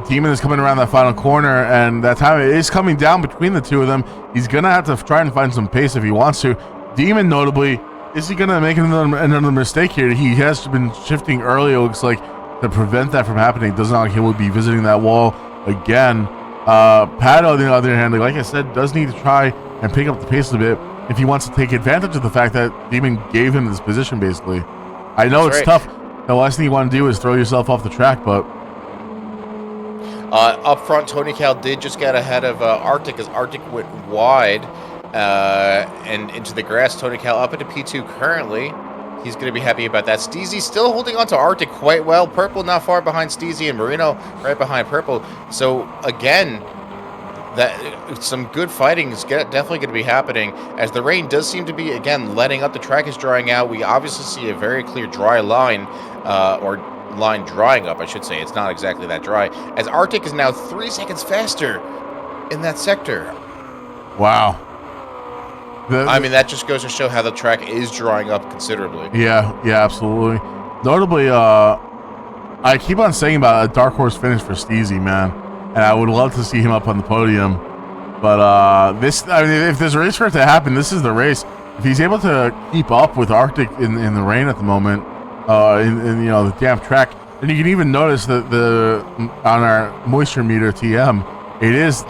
Demon is coming around that final corner, and that time it is coming down between the two of them. He's gonna have to try and find some pace if he wants to. Demon, notably, is he gonna make another mistake here? He has been shifting early, it looks like, to prevent that from happening. It doesn't look like he will be visiting that wall again. Pat, on the other hand, like I said, does need to try and pick up the pace a bit if he wants to take advantage of the fact that Demon gave him this position, basically. I know it's tough. The last thing you want to do is throw yourself off the track, but... up front, Tony Cal did just get ahead of Arctic as Arctic went wide and into the grass. Tony Cal up into P2 currently. He's going to be happy about that. Steezy still holding on to Arctic quite well. Purple not far behind Steezy, and Marino right behind Purple. So, again, that some good fighting is definitely going to be happening, as the rain does seem to be, again, letting up. The track is drying out. We obviously see a very clear dry line, or line drying up, I should say. It's not exactly that dry, as Arctic is now 3 seconds faster in that sector. Wow. I mean, that just goes to show how the track is drying up considerably. Yeah, absolutely. Notably, I keep on saying about a dark horse finish for Steezy, man, and I would love to see him up on the podium. But if there's a race for it to happen, this is the race. If he's able to keep up with Arctic in the rain at the moment, in the damp track, and you can even notice that on our moisture meter TM, it is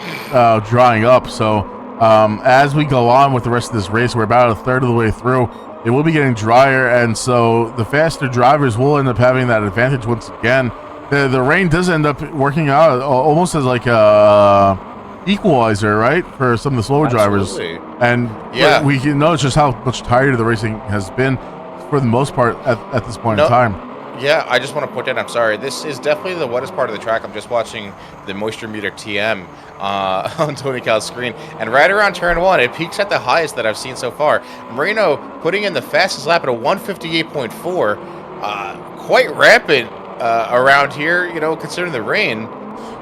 drying up. So as we go on with the rest of this race, we're about a third of the way through. It will be getting drier, and so the faster drivers will end up having that advantage once again. The rain does end up working out almost as like a equalizer, right, for some of the slower drivers. And yeah, we can notice just how much tighter the racing has been for the most part at this point in time. Yeah, I just want to put in, I'm sorry, this is definitely the wettest part of the track. I'm just watching the moisture meter TM on Tony Cal's screen, and right around turn 1, it peaks at the highest that I've seen so far. Marino putting in the fastest lap at a 158.4, quite rampant around here, considering the rain.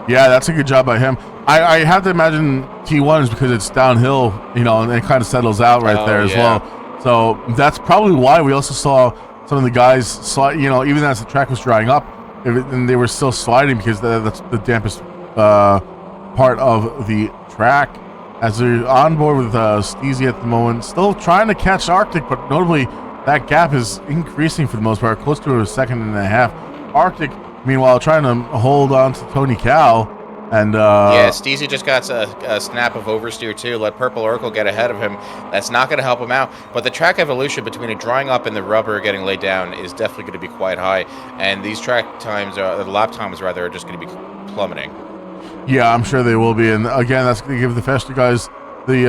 Yeah, that's a good job by him. I have to imagine T1 is because it's downhill, and it kind of settles out right there as well. So that's probably why we also saw some of the guys slide, even as the track was drying up, and they were still sliding because that's the dampest part of the track. As they're on board with Steezy at the moment, still trying to catch Arctic, but notably that gap is increasing for the most part, close to a second and a half. Arctic, meanwhile, trying to hold on to Tony Cal. And yeah, Steezy just got a snap of oversteer too. Let Purple Oracle get ahead of him. That's not going to help him out. But the track evolution between it drying up and the rubber getting laid down is definitely going to be quite high. And these track times, the lap times rather, are just going to be plummeting. Yeah, I'm sure they will be. And again, that's going to give the faster guys the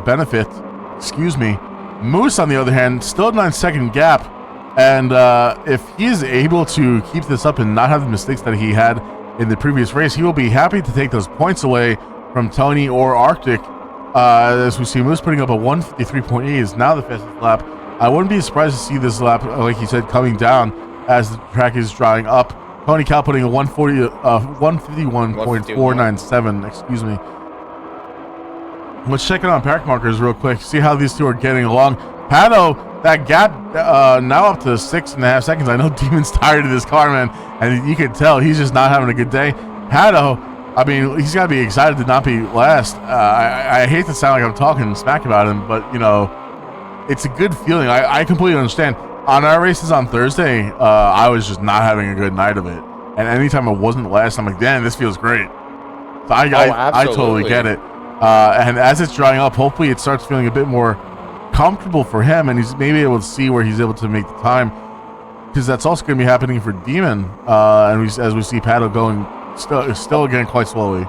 benefit. Excuse me. Moose, on the other hand, still a 9-second gap. And if he is able to keep this up and not have the mistakes that he had in the previous race, he will be happy to take those points away from Tony or Arctic. As we see Moose putting up a 153.8 is now the fastest lap. I wouldn't be surprised to see this lap, like he said, coming down as the track is drying up. Tony Cal putting a 151.497, excuse me. Let's check it on pack markers real quick, see how these two are getting along. Pato, that gap now up to 6.5 seconds. I know Demon's tired of this car, man, and you can tell he's just not having a good day. Pato, I mean, he's got to be excited to not be last. I hate to sound like I'm talking smack about him, but, it's a good feeling. I completely understand. On our races on Thursday, I was just not having a good night of it. And anytime I wasn't last, I'm like, damn, this feels great. So I totally get it. And as it's drying up, hopefully it starts feeling a bit more comfortable for him, and he's maybe able to see where he's able to make the time, because that's also going to be happening for Demon. And as we see Pato going still again quite slowly.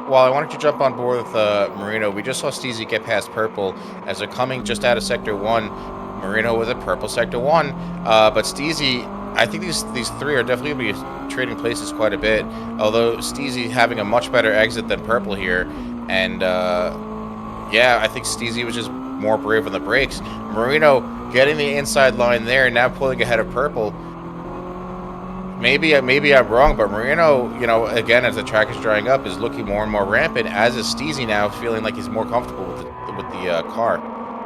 Well, I wanted to jump on board with Marino. We just saw Steezy get past purple as they're coming just out of sector 1. Marino with a purple sector 1, but Steezy, I think these three are definitely going to be trading places quite a bit, although Steezy having a much better exit than purple here, and yeah, I think Steezy was just more brave on the brakes. Marino getting the inside line there, now pulling ahead of purple. Maybe I'm wrong, but Marino, you know, again, as the track is drying up, is looking more and more rampant, as is Steezy now, feeling like he's more comfortable with the car.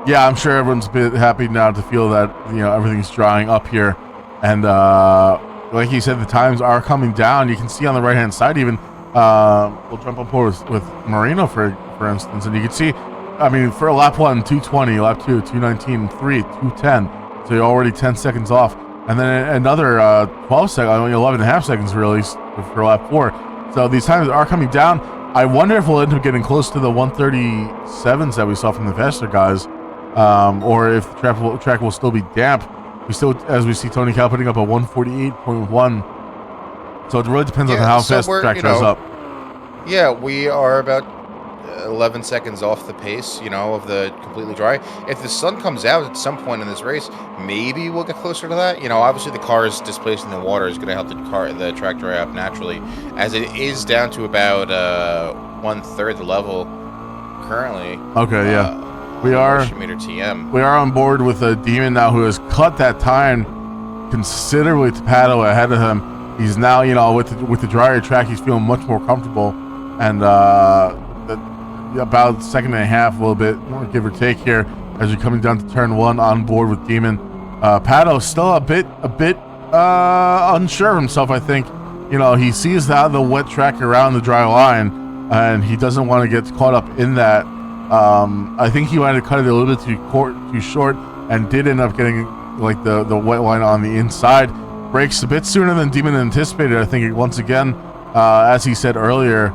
Yeah, I'm sure everyone's a bit happy now to feel that, you know, everything's drying up here. And like you said, the times are coming down. You can see on the right-hand side even, we'll jump up with Marino, for instance, and you can see, I mean, for lap 1, 2:20, lap 2, 2:19, 3, 2:10. So you're already 10 seconds off. And then another 12 seconds, 11.5 seconds really for lap 4. So these times are coming down. I wonder if we'll end up getting close to the 137s that we saw from the faster guys, or if the track will still be damp. We still, as we see Tony Cal putting up a 148.1. So it really depends on how fast the track dries up. Yeah, we are about 11 seconds off the pace, you know, of the completely dry. If the sun comes out at some point in this race, maybe we'll get closer to that. You know, obviously the car is displacing the water is going to help the track dry up naturally, as it is down to about 1/3 the level currently. Okay, yeah. We are on board with a Demon now, who has cut that time considerably to Pato ahead of him. He's now, you know, with the drier track, he's feeling much more comfortable, and about a second and a half, a little bit more, give or take here, as you're coming down to turn 1 on board with Demon. Pato still a bit unsure of himself. I think, you know, he sees the wet track around the dry line, and he doesn't want to get caught up in that. I think he might have cut it a little bit too short, and did end up getting like the wet line on the inside. Brakes a bit sooner than Demon anticipated. I think once again, as he said earlier.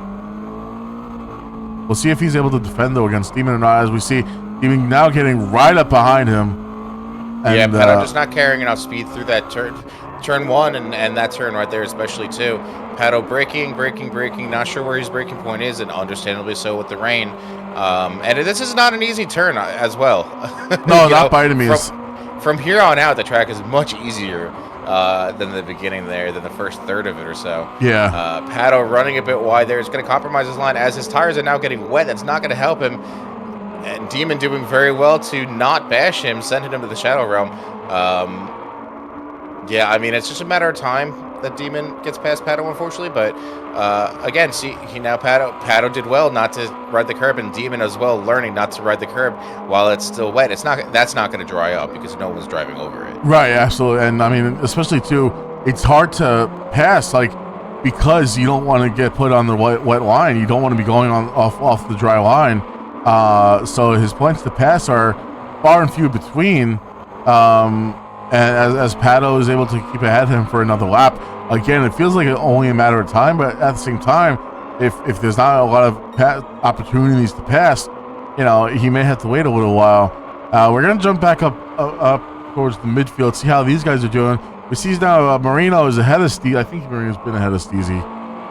We'll see if he's able to defend though against Demon or not, as we see Demon now getting right up behind him. And, yeah, Pato just not carrying enough speed through that turn 1 and that turn right there especially too. Pato braking, not sure where his braking point is, and understandably so with the rain. And this is not an easy turn as well. No, not by any means. From here on out, the track is much easier than the beginning there, than the first third of it or so. Yeah. Pato running a bit wide there. It's going to compromise his line as his tires are now getting wet. That's not going to help him. And Demon doing very well to not bash him, sending him to the Shadow Realm. Yeah, I mean, it's just a matter of time that Demon gets past Pato, unfortunately. But again, see, Pato did well not to ride the curb, and Demon as well learning not to ride the curb while it's still wet. That's not going to dry up because no one's driving over it. Right, absolutely. And I mean, especially too, it's hard to pass, like, because you don't want to get put on the wet line. You don't want to be going off the dry line. So his points to pass are far and few between. And as Pato is able to keep ahead of him for another lap, again, it feels like it's only a matter of time. But at the same time, if there's not a lot of opportunities to pass, you know, he may have to wait a little while. We're gonna jump back up towards the midfield, see how these guys are doing. We see now Marino is ahead of Steezy. I think Marino's been ahead of Steezy.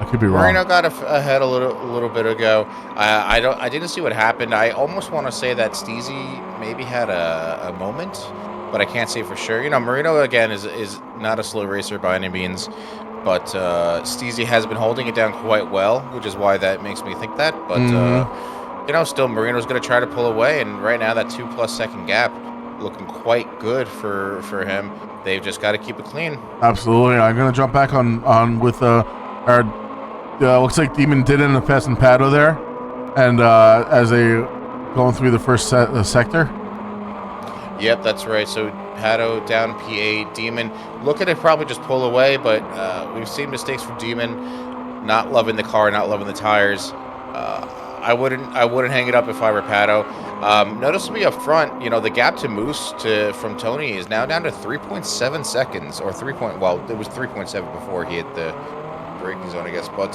I could be wrong. Marino got ahead a little bit ago. I didn't see what happened. I almost want to say that Steezy maybe had a moment, but I can't say for sure. You know, Marino again is not a slow racer by any means, but Steezy has been holding it down quite well, which is why that makes me think that. But you know, still Marino's going to try to pull away, and right now that 2+ second gap looking quite good for him. They've just got to keep it clean. Absolutely. I'm going to jump back on with our. Looks like Demon did end up passing Pato there, and as they going through the first sector. Yep, that's right. So Pato down P8, Demon looking to probably just pull away, but we've seen mistakes from Demon, not loving the car, not loving the tires. I wouldn't hang it up if I were Pato. Noticeably up front, you know, the gap to Moose from Tony is now down to 3.7 seconds, or well, it was 3.7 before he hit the braking zone, I guess. But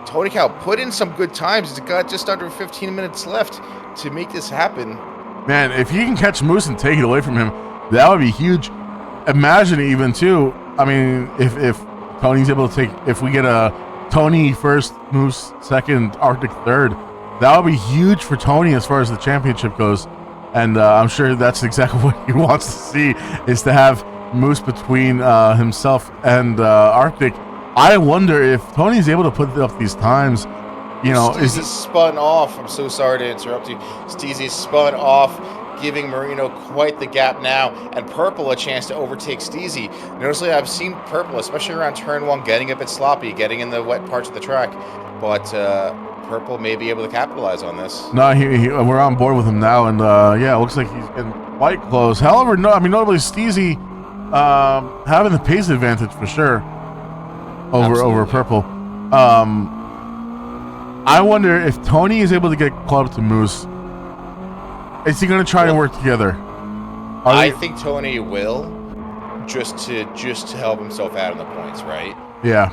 Tony Cal put in some good times. He's got just under 15 minutes left to make this happen. Man, if he can catch Moose and take it away from him, that would be huge. Imagine even too, I mean, if Tony's able to take, if we get a Tony first, Moose second, Arctic third. That would be huge for Tony as far as the championship goes. And I'm sure that's exactly what he wants to see, is to have Moose between himself and Arctic. I wonder if Tony's able to put up these times. You know, Steezy's spun off. I'm so sorry to interrupt you. Steezy's spun off, giving Marino quite the gap now, and Purple a chance to overtake Steezy. Noticeably, I've seen Purple, especially around turn 1, getting a bit sloppy, getting in the wet parts of the track, but Purple may be able to capitalize on this. No, we're on board with him now, and yeah, it looks like he's getting quite close. However, notably Steezy having the pace advantage for sure over Purple. I wonder if Tony is able to get caught up to Moose. Is he going to try to work together? I think Tony will, just to help himself out on the points, right? Yeah,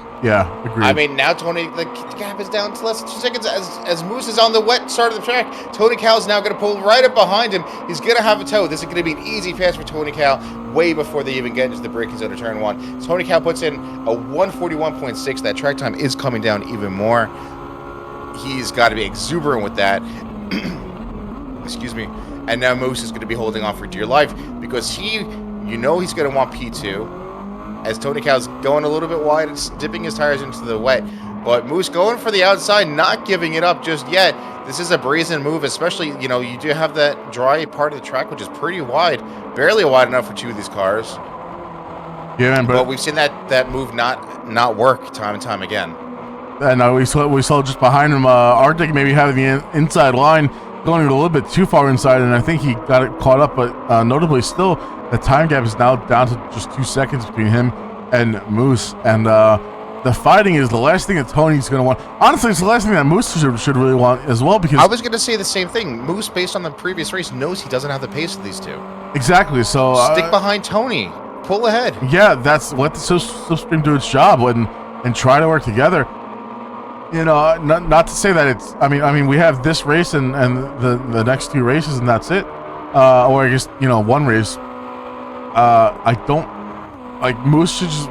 agreed. I mean, now Tony, the gap is down to less than 2 seconds as Moose is on the wet start of the track. Tony Cal's now going to pull right up behind him. He's going to have a tow. This is going to be an easy pass for Tony Cal way before they even get into the braking zone of turn 1. Tony Cal puts in a 1:41.6. That track time is coming down even more. He's got to be exuberant with that. Excuse me. And now Moose is going to be holding on for dear life because he's going to want P2. As Tony Cal's going a little bit wide, it's dipping his tires into the wet. But Moose going for the outside, not giving it up just yet. This is a brazen move, especially, you do have that dry part of the track, which is pretty wide. Barely wide enough for 2 of these cars. Yeah, man, but we've seen that move not work time and time again. And we saw just behind him, Arctic maybe having the inside line, going a little bit too far inside, and I think he got it caught up, but notably still, the time gap is now down to just 2 seconds between him and Moose, and the fighting is the last thing that Tony's going to want. Honestly, it's the last thing that Moose should really want as well, because I was going to say the same thing. Moose, based on the previous race, knows he doesn't have the pace of these two. Exactly, so stick behind Tony. Pull ahead. Yeah, let the Slipstream do its job and try to work together. Not to say that it's. I mean, we have this race and the next 2 races, and that's it. Or I guess one race. I don't like Moose should just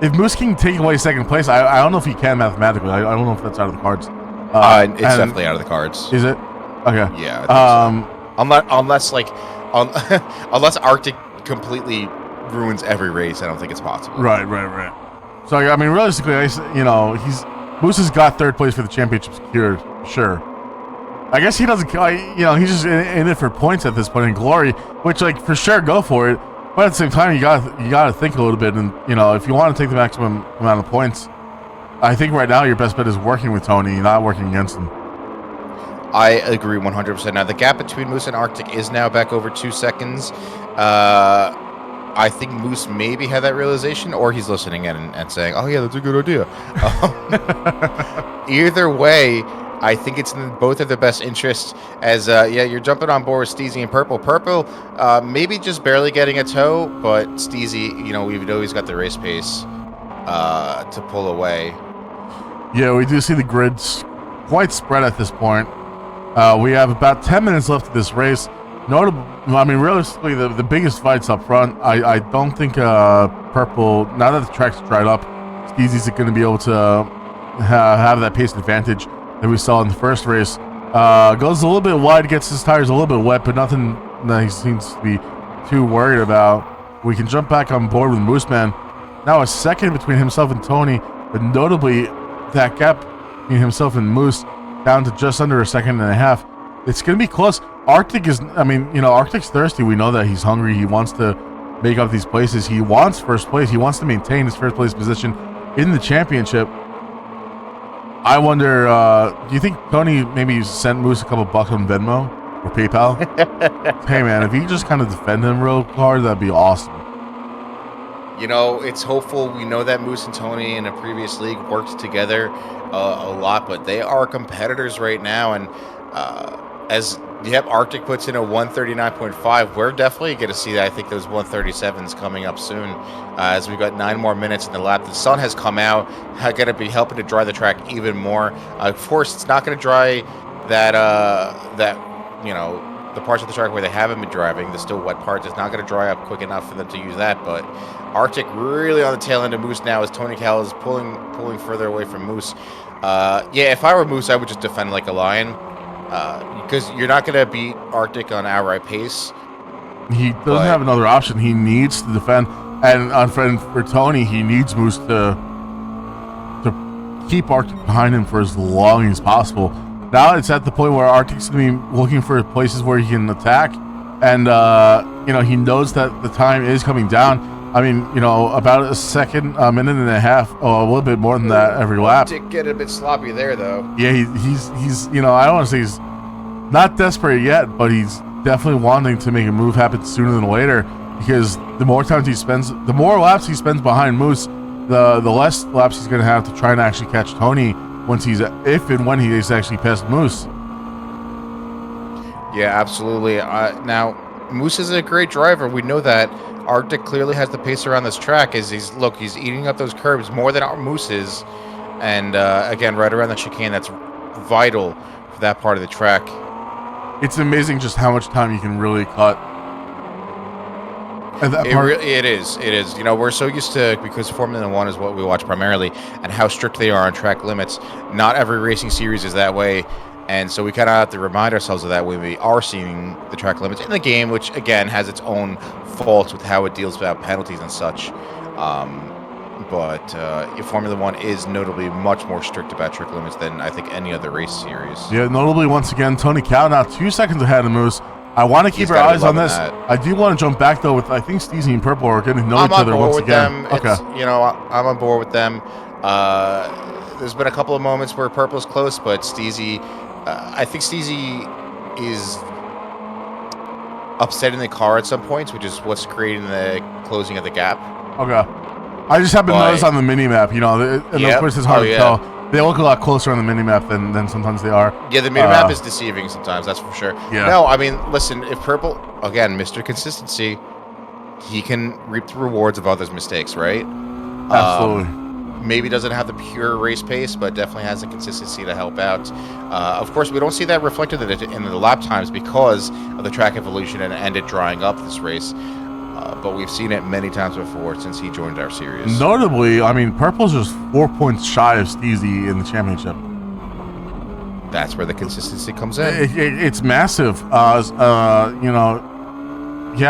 if Moose can take away second place. I don't know if he can mathematically. I don't know if that's out of the cards. It's definitely out of the cards. Is it? Okay. Yeah. I think so. Unless Arctic completely ruins every race, I don't think it's possible. Right. So I mean, realistically, Moose has got 3rd place for the championship secured, sure. I guess he doesn't, he's just in it for points at this point in glory, which, for sure, go for it. But at the same time, you gotta think a little bit, and if you want to take the maximum amount of points, I think right now your best bet is working with Tony, not working against him. I agree 100%. Now the gap between Moose and Arctic is now back over 2 seconds. I think Moose maybe had that realization, or he's listening in and saying, "Oh yeah, that's a good idea." Either way, I think it's in both of their best interests. As you're jumping on board with Steezy and Purple. Purple, maybe just barely getting a tow, but Steezy, we know he's got the race pace to pull away. Yeah, we do see the grids quite spread at this point. We have about 10 minutes left of this race. Realistically, the biggest fights up front. I don't think Purple, now that the track's dried up, Steezy's going to be able to have that pace advantage that we saw in the first race. Goes a little bit wide, gets his tires a little bit wet, but nothing that he seems to be too worried about. We can jump back on board with Mooseman. Now a second between himself and Tony, but notably that gap between himself and Moose down to just under a second and a half. It's going to be close. Arctic is, Arctic's thirsty. We know that he's hungry. He wants to make up these places. He wants first place. He wants to maintain his first place position in the championship. I wonder, do you think Tony maybe sent Moose a couple bucks on Venmo or PayPal? Hey, man, if you just kind of defend him real hard, that'd be awesome. It's hopeful. We know that Moose and Tony in a previous league worked together a lot, but they are competitors right now. And Arctic puts in a 139.5. We're definitely going to see that. I think those 137s coming up soon as we've got 9 more minutes in the lap. The sun has come out, going to be helping to dry the track even more. Of course, it's not going to dry the parts of the track where they haven't been driving. The still wet parts. It's not going to dry up quick enough for them to use that, but Arctic really on the tail end of Moose now as Tony Cal is pulling further away from Moose. Yeah, if I were Moose, I would just defend like a lion because you're not going to beat Arctic on outright pace. He doesn't have another option. He needs to defend. And for Tony, he needs Moose to keep Arctic behind him for as long as possible. Now it's at the point where Arctic's going to be looking for places where he can attack. And, he knows that the time is coming down. I mean, about a second, a minute and a half, a little bit more than that every lap. Did get a bit sloppy there, though. Yeah, he's I don't want to say he's not desperate yet, but he's definitely wanting to make a move happen sooner than later, because the more laps he spends behind Moose, the less laps he's going to have to try and actually catch Tony if and when he is actually past Moose. Yeah, absolutely. Now, Moose is a great driver. We know that. Arctic clearly has the pace around this track. He's eating up those curbs more than our Moose is. And again, right around the chicane, that's vital for that part of the track. It's amazing just how much time you can really cut. It is. We're so used to, because Formula One is what we watch primarily, and how strict they are on track limits. Not every racing series is that way. And so we kind of have to remind ourselves of that when we are seeing the track limits in the game, which, again, has its own faults with how it deals with penalties and such. But Formula One is notably much more strict about track limits than I think any other race series. Yeah, notably, once again, Tony Cal now 2 seconds ahead of Moose. I want to keep our eyes on this. I do want to jump back, though, with I think Steezy and Purple are getting to know each other once again. Okay. I'm on board with them. There's been a couple of moments where Purple's close, but Steezy... I think Steezy is upsetting the car at some points, which is what's creating the closing of the gap. Okay. I just happen to notice on the mini-map, and of course it's hard to tell. They look a lot closer on the mini-map than sometimes they are. Yeah, the mini-map is deceiving sometimes, that's for sure. Yeah. No, I mean, listen, if Purple, again, Mr. Consistency, he can reap the rewards of others' mistakes, right? Absolutely. Maybe doesn't have the pure race pace, but definitely has the consistency to help out. Of course, we don't see that reflected in the lap times because of the track evolution and it drying up this race. But we've seen it many times before since he joined our series. Notably, I mean, Purple's just 4 points shy of Steezy in the championship. That's where the consistency comes in. It's massive. Yeah,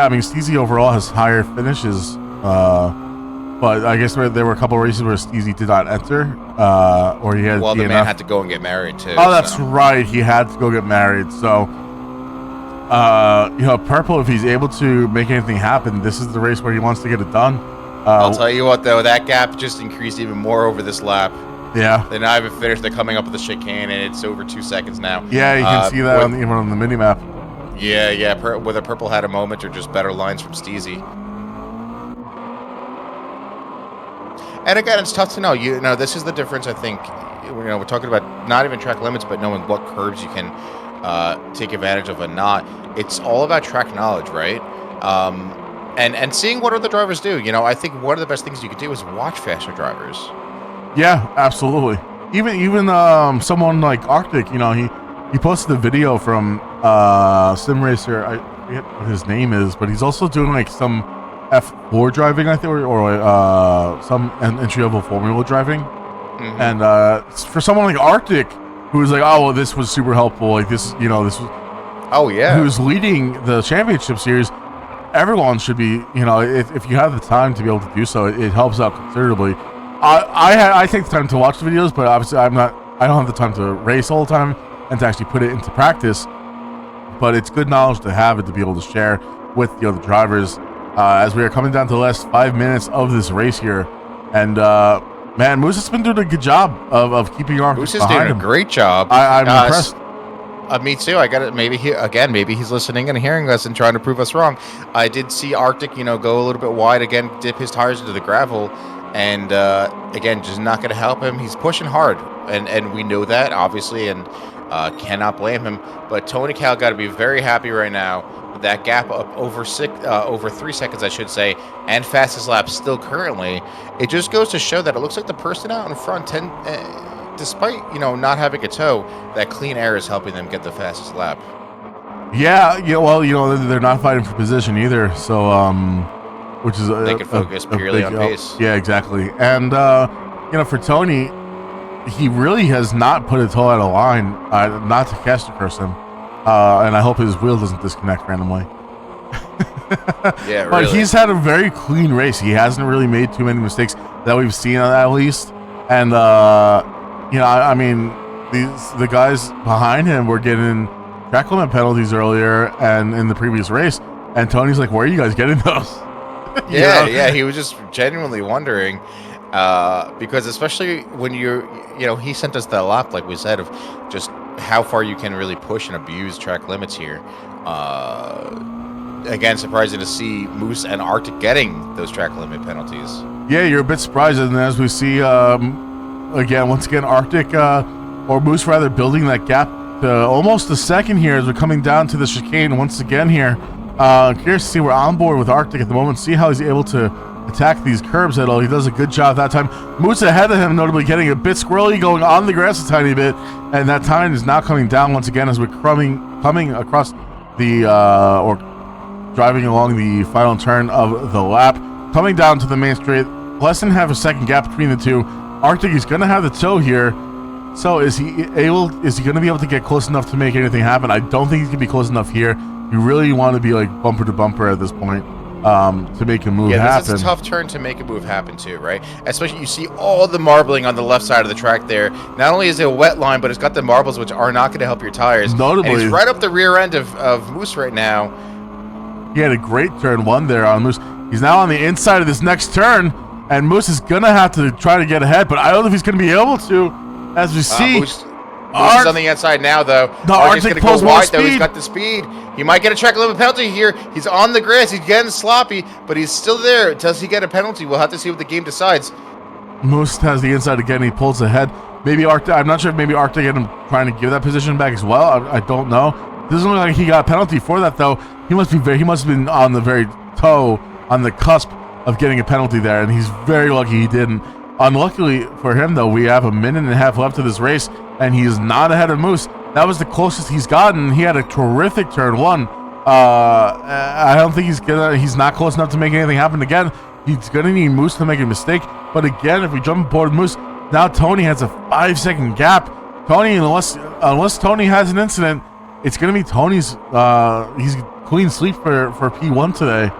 I mean, Steezy overall has higher finishes. But I guess there were a couple of races where Steezy did not enter, or he had. Well, the man had to go and get married too. Oh, that's right. He had to go get married. So, Purple, if he's able to make anything happen, this is the race where he wants to get it done. I'll tell you what, though, that gap just increased even more over this lap. Yeah. They're not even finished. They're coming up with the chicane, and it's over 2 seconds now. Yeah, you can see that even on the mini map. Yeah. Whether Purple had a moment or just better lines from Steezy. And again, it's tough to know. This is the difference, I think. We're talking about not even track limits, but knowing what curbs you can take advantage of and not. It's all about track knowledge, right? And seeing what other drivers do. I think one of the best things you could do is watch faster drivers. Yeah, absolutely. Even someone like Arctic, he posted a video from Sim Racer. I forget what his name is, but he's also doing like some F4 driving, I think, or some entry-level Formula driving. Mm-hmm. And for someone like Arctic, who was like, oh, well, this was super helpful. Like this was. Oh yeah. Who's leading the championship series? Everyone should be. If you have the time to be able to do so, it helps out considerably. I take the time to watch the videos, but obviously I don't have the time to race all the time and to actually put it into practice. But it's good knowledge to have it to be able to share with the other drivers. As we are coming down to the last 5 minutes of this race here. And, man, Moose has been doing a good job of keeping Arctic Moose is doing a great job. I'm impressed. Me too. I got it. Maybe he's listening and hearing us and trying to prove us wrong. I did see Arctic, go a little bit wide again, dip his tires into the gravel. And, again, just not going to help him. He's pushing hard. And we know that, obviously, and cannot blame him. But Tony Cal got to be very happy right now. That gap up over 3 seconds, I should say, and fastest lap still currently. It just goes to show that it looks like the person out in front, despite not having a toe, that clean air is helping them get the fastest lap. Yeah. Well, they're not fighting for position either. So which is they can focus purely on pace. Yeah, exactly. And for Tony, he really has not put a toe out of line, not to caster curse him, and I hope his wheel doesn't disconnect randomly. Yeah, but really. he's had a very clean race. He hasn't really made too many mistakes that we've seen, at least. And I mean, the guys behind him were getting track limit penalties earlier and in the previous race, and Tony's like, "Where are you guys getting those?" Yeah, he was just genuinely wondering, because especially when he sent us that lap, like we said, of just how far you can really push and abuse track limits here. Again, surprising to see Moose and Arctic getting those track limit penalties. Yeah, you're a bit surprised, and as we see, once again, Arctic, or Moose rather, building that gap to almost a second here as we're coming down to the chicane once again here. Curious to see, we're on board with Arctic at the moment, see how he's able to attack these curbs at all. He does a good job that time. Moose ahead of him, notably getting a bit squirrely, going on the grass a tiny bit, and that time is now coming down once again as we're coming across the, or driving along the final turn of the lap, coming down to the main straight, less than half a second gap between the two. Arctic is going to have the toe here. So is he going to be able to get close enough to make anything happen? I don't think he's going to be close enough here. You really want to be like bumper to bumper at this point to make a move happen. Yeah, this is a tough turn to make a move happen too, right? Especially you see all the marbling on the left side of the track there. Not only is it a wet line, but it's got the marbles, which are not going to help your tires. Notably, and he's right up the rear end of Moose right now. He had a great turn one there on Moose. He's now on the inside of this next turn, and Moose is going to have to try to get ahead, but I don't know if he's going to be able to, as we see. Moose is on the inside now, though. The Arctic's Arctic going to pulls go more wide, speed. though. He's got the speed. He might get a track limit penalty here. He's on the grass. He's getting sloppy, but he's still there. Does he get a penalty? We'll have to see what the game decides. Moose has the inside again. He pulls ahead. Maybe Arctic. I'm not sure if maybe Arctic had him trying to give that position back as well. I don't know. Doesn't look like he got a penalty for that, though. He must have been on the very toe, on the cusp of getting a penalty there, and he's very lucky he didn't. Unluckily for him, though, we have a minute and a half left of this race, and he is not ahead of Moose. That was the closest he's gotten. He had a terrific turn one. I don't think he's not close enough to make anything happen again. He's gonna need Moose to make a mistake. But again, if we jump aboard Moose, now Tony has a 5-second gap. Tony, unless Tony has an incident, it's gonna be Tony's. He's clean sweep for P1 today.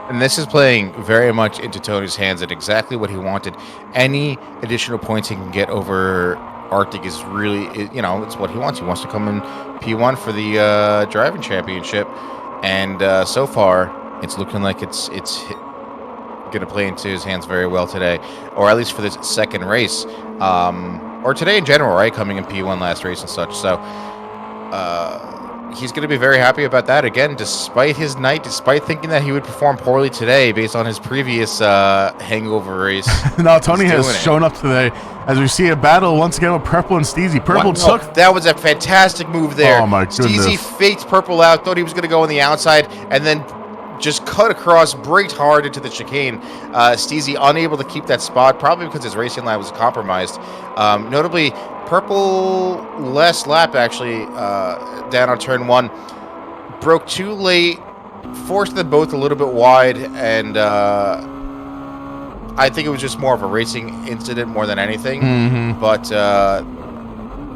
And this is playing very much into Tony's hands and exactly what he wanted. Any additional points he can get over Arctic is really, it's what he wants. He wants to come in P1 for the driving championship. And so far, it's looking like it's going to play into his hands very well today, or at least for this second race. Or today in general, right? Coming in P1 last race and such. So he's going to be very happy about that. Again, despite his night, despite thinking that he would perform poorly today based on his previous hangover race. No, Tony has shown up today as we see a battle once again with Purple and Steezy. Purple took... That was a fantastic move there. Oh, my goodness. Steezy faked Purple out, thought he was going to go on the outside, and then just cut across, braked hard into the chicane. Steezy unable to keep that spot, probably because his racing line was compromised. Notably, Purple last lap actually down on turn one, broke too late, forced them both a little bit wide, and I think it was just more of a racing incident more than anything. Mm-hmm. But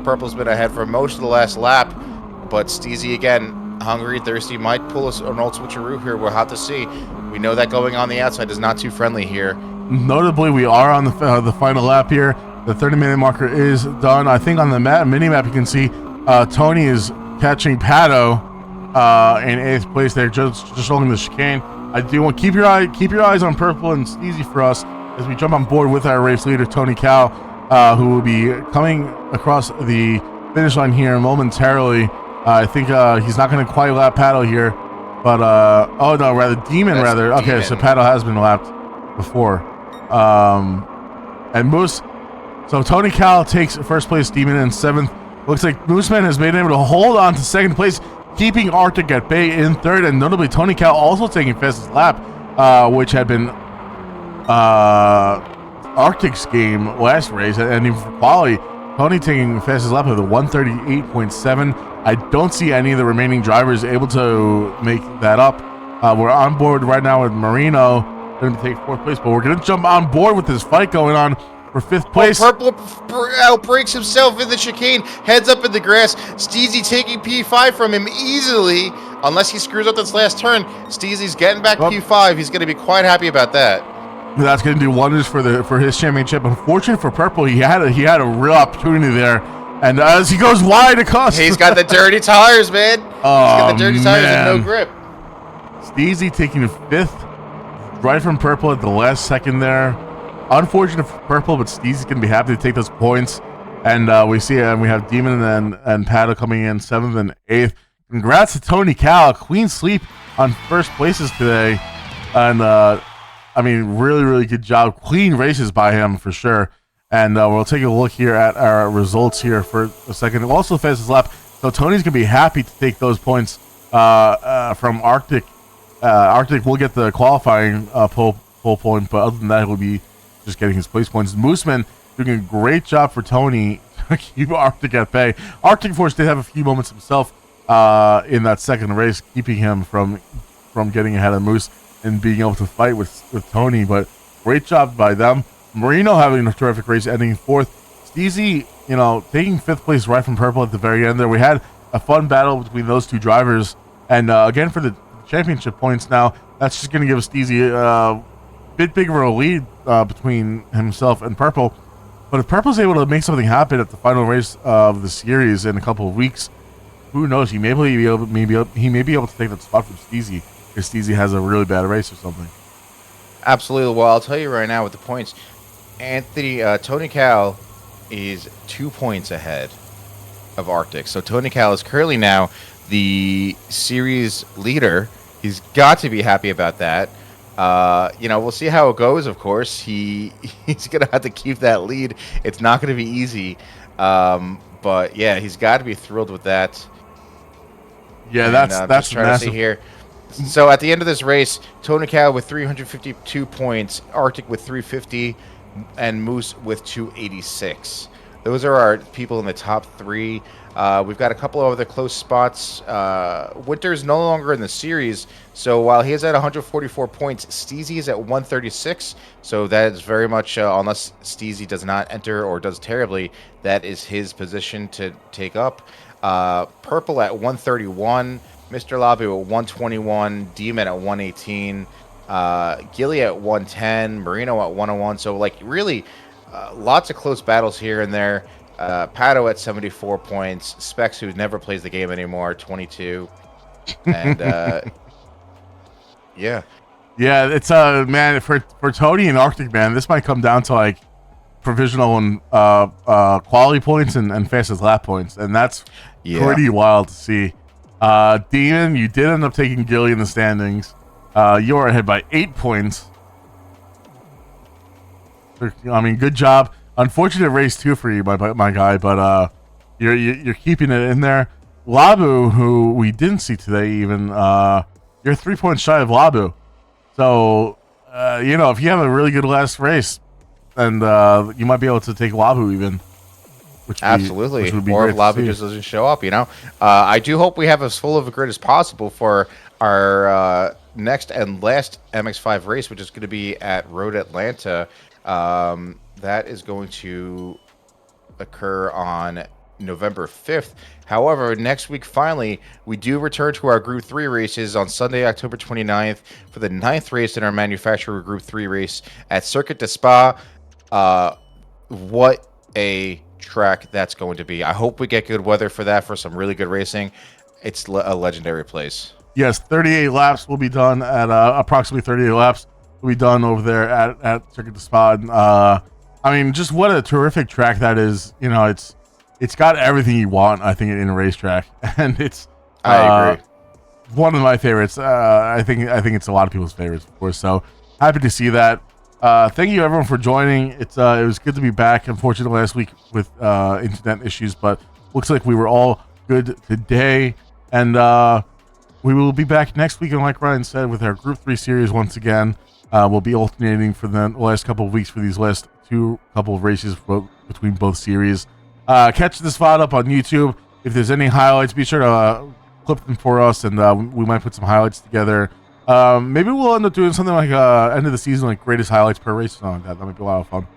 Purple's been ahead for most of the last lap, but Steezy again, hungry, thirsty, might pull us an old switcheroo here. We'll have to see. We know that going on the outside is not too friendly here. Notably, we are on the final lap here. The 30-minute marker is done. I think on the mini-map you can see Tony is catching Pato in 8th place there, just holding the chicane. I do want keep your eyes on Purple and Steezy for us as we jump on board with our race leader Tony Cow, who will be coming across the finish line here momentarily. I think he's not going to quite lap Paddle here, but Demon. Okay, so Paddle has been lapped before, and Moose. So Tony Cal takes first place, Demon in 7th. Looks like Mooseman has been able to hold on to 2nd place, keeping Arctic at bay in 3rd, and notably Tony Cal also taking fastest lap, which had been Arctic's game last race, and even for quality, Tony taking fastest lap of the 138.7. I don't see any of the remaining drivers able to make that up. We're on board right now with Marino, going to take 4th place, but we're going to jump on board with this fight going on for 5th place. Purple outbreaks himself in the chicane, heads up in the grass. Steezy taking P5 from him easily, unless he screws up this last turn. Steezy's getting back P5. He's going to be quite happy about that. That's going to do wonders for his championship. Unfortunately for Purple, he had a real opportunity there, and as he goes wide across, he's got the dirty tires, man. He's got the dirty tires and no grip. Steezy taking 5th, right from Purple at the last second there. Unfortunate for Purple, but Steezy's going to be happy to take those points. And we have Demon and Paddle coming in 7th and 8th. Congrats to Tony Cal, clean sweep on first places today, and I mean, really, really good job. Clean races by him for sure. And we'll take a look here at our results here for a second. Also, fastest lap. So Tony's gonna be happy to take those points from Arctic. Arctic will get the qualifying pole point, but other than that, he'll be just getting his place points. Mooseman doing a great job for Tony to keep Arctic at bay. Arctic Force did have a few moments himself in that second race, keeping him from getting ahead of Moose and being able to fight with Tony, but great job by them. Marino having a terrific race, ending 4th. Steezy, taking 5th place right from Purple at the very end there. We had a fun battle between those two drivers, and again for the championship points now, that's just going to give Steezy a bit bigger of a lead between himself and Purple. But if Purple's able to make something happen at the final race of the series in a couple of weeks, who knows? He may be able to take that spot from Steezy if Steezy has a really bad race or something. Absolutely. Well, I'll tell you right now with the points, Tony Cal is 2 points ahead of Arctic. So Tony Cal is currently now the series leader. He's got to be happy about that. We'll see how it goes, of course. He's going to have to keep that lead. It's not going to be easy. But, yeah, he's got to be thrilled with that. Yeah, that's trying massive. To see here. So at the end of this race, Tony Cal with 352 points, Arctic with 350, and Moose with 286. Those are our people in the top 3. We've got a couple of other close spots. Winter's no longer in the series, so while he is at 144 points, Steezy is at 136. So that is very much, unless Steezy does not enter or does terribly, that is his position to take up. Purple at 131, Mr. Labu at 121, Demon at 118, Gilly at 110, Marino at 101. So, really, lots of close battles here and there. Pato at 74 points, Specs, who never plays the game anymore, 22. And, yeah. Yeah, it's, man, for Tony and Arctic, man, this might come down to, provisional and quality points and fastest lap points, and that's pretty wild to see. Demon, you did end up taking Gilly in the standings. You are ahead by 8 points. I mean, good job. Unfortunate race too for you, my guy, but you're keeping it in there. Labu, who we didn't see today, even you're 3 points shy of Labu. So if you have a really good last race, and you might be able to take Labu even. Absolutely. Which would be or if great Labu just doesn't show up, I do hope we have as full of a grid as possible for our next and last MX5 race, which is going to be at Road Atlanta. That is going to occur on November 5th. However, next week, finally, we do return to our Group 3 races on Sunday, October 29th for the 9th race in our manufacturer Group 3 race at Circuit de Spa. What a track that's going to be. I hope we get good weather for that, for some really good racing. It's a legendary place. Yes, 38 laps will be done at approximately 38 laps will be done over there at Circuit de Spa. I mean, just what a terrific track that is. It's got everything you want, I think, in a racetrack, and it's I agree. One of my favorites. I think it's a lot of people's favorites, of course. So happy to see that. Thank you everyone for joining. It was good to be back. Unfortunately, last week with internet issues, but looks like we were all good today, and we will be back next week. And like Ryan said, with our Group 3 series once again, we'll be alternating for the last couple of weeks for these last couple of races between both series. Catch this VOD up on YouTube. If there's any highlights, be sure to clip them for us, and we might put some highlights together Maybe we'll end up doing something like end of the season, like greatest highlights per race, something like that. That might be a lot of fun.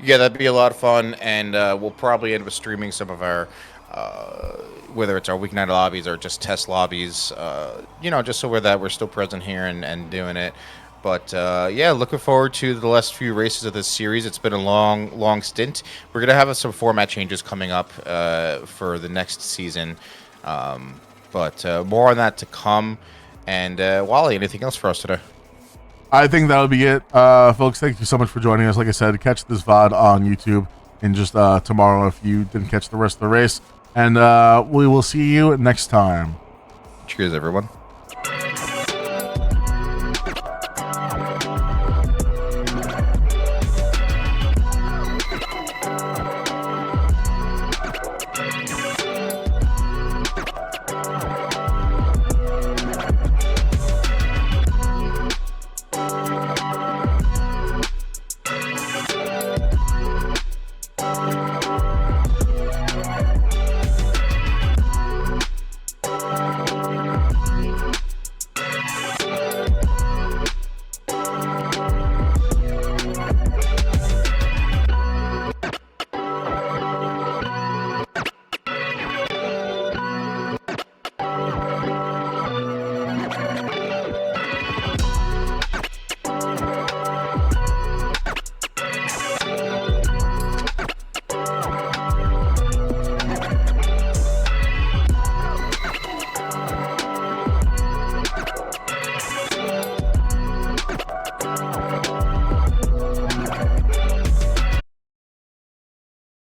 Yeah, that'd be a lot of fun, and we'll probably end up streaming some of our, whether it's our weeknight lobbies or just test lobbies, just so we're still present here and doing it. But yeah, looking forward to the last few races of this series. It's been a long stint. We're gonna have some format changes coming up for the next season, but more on that to come. And Wally, anything else for us today? I think that'll be it, folks. Thank you so much for joining us. Like I said, catch this VOD on YouTube and just tomorrow if you didn't catch the rest of the race. And we will see you next time. Cheers, everyone.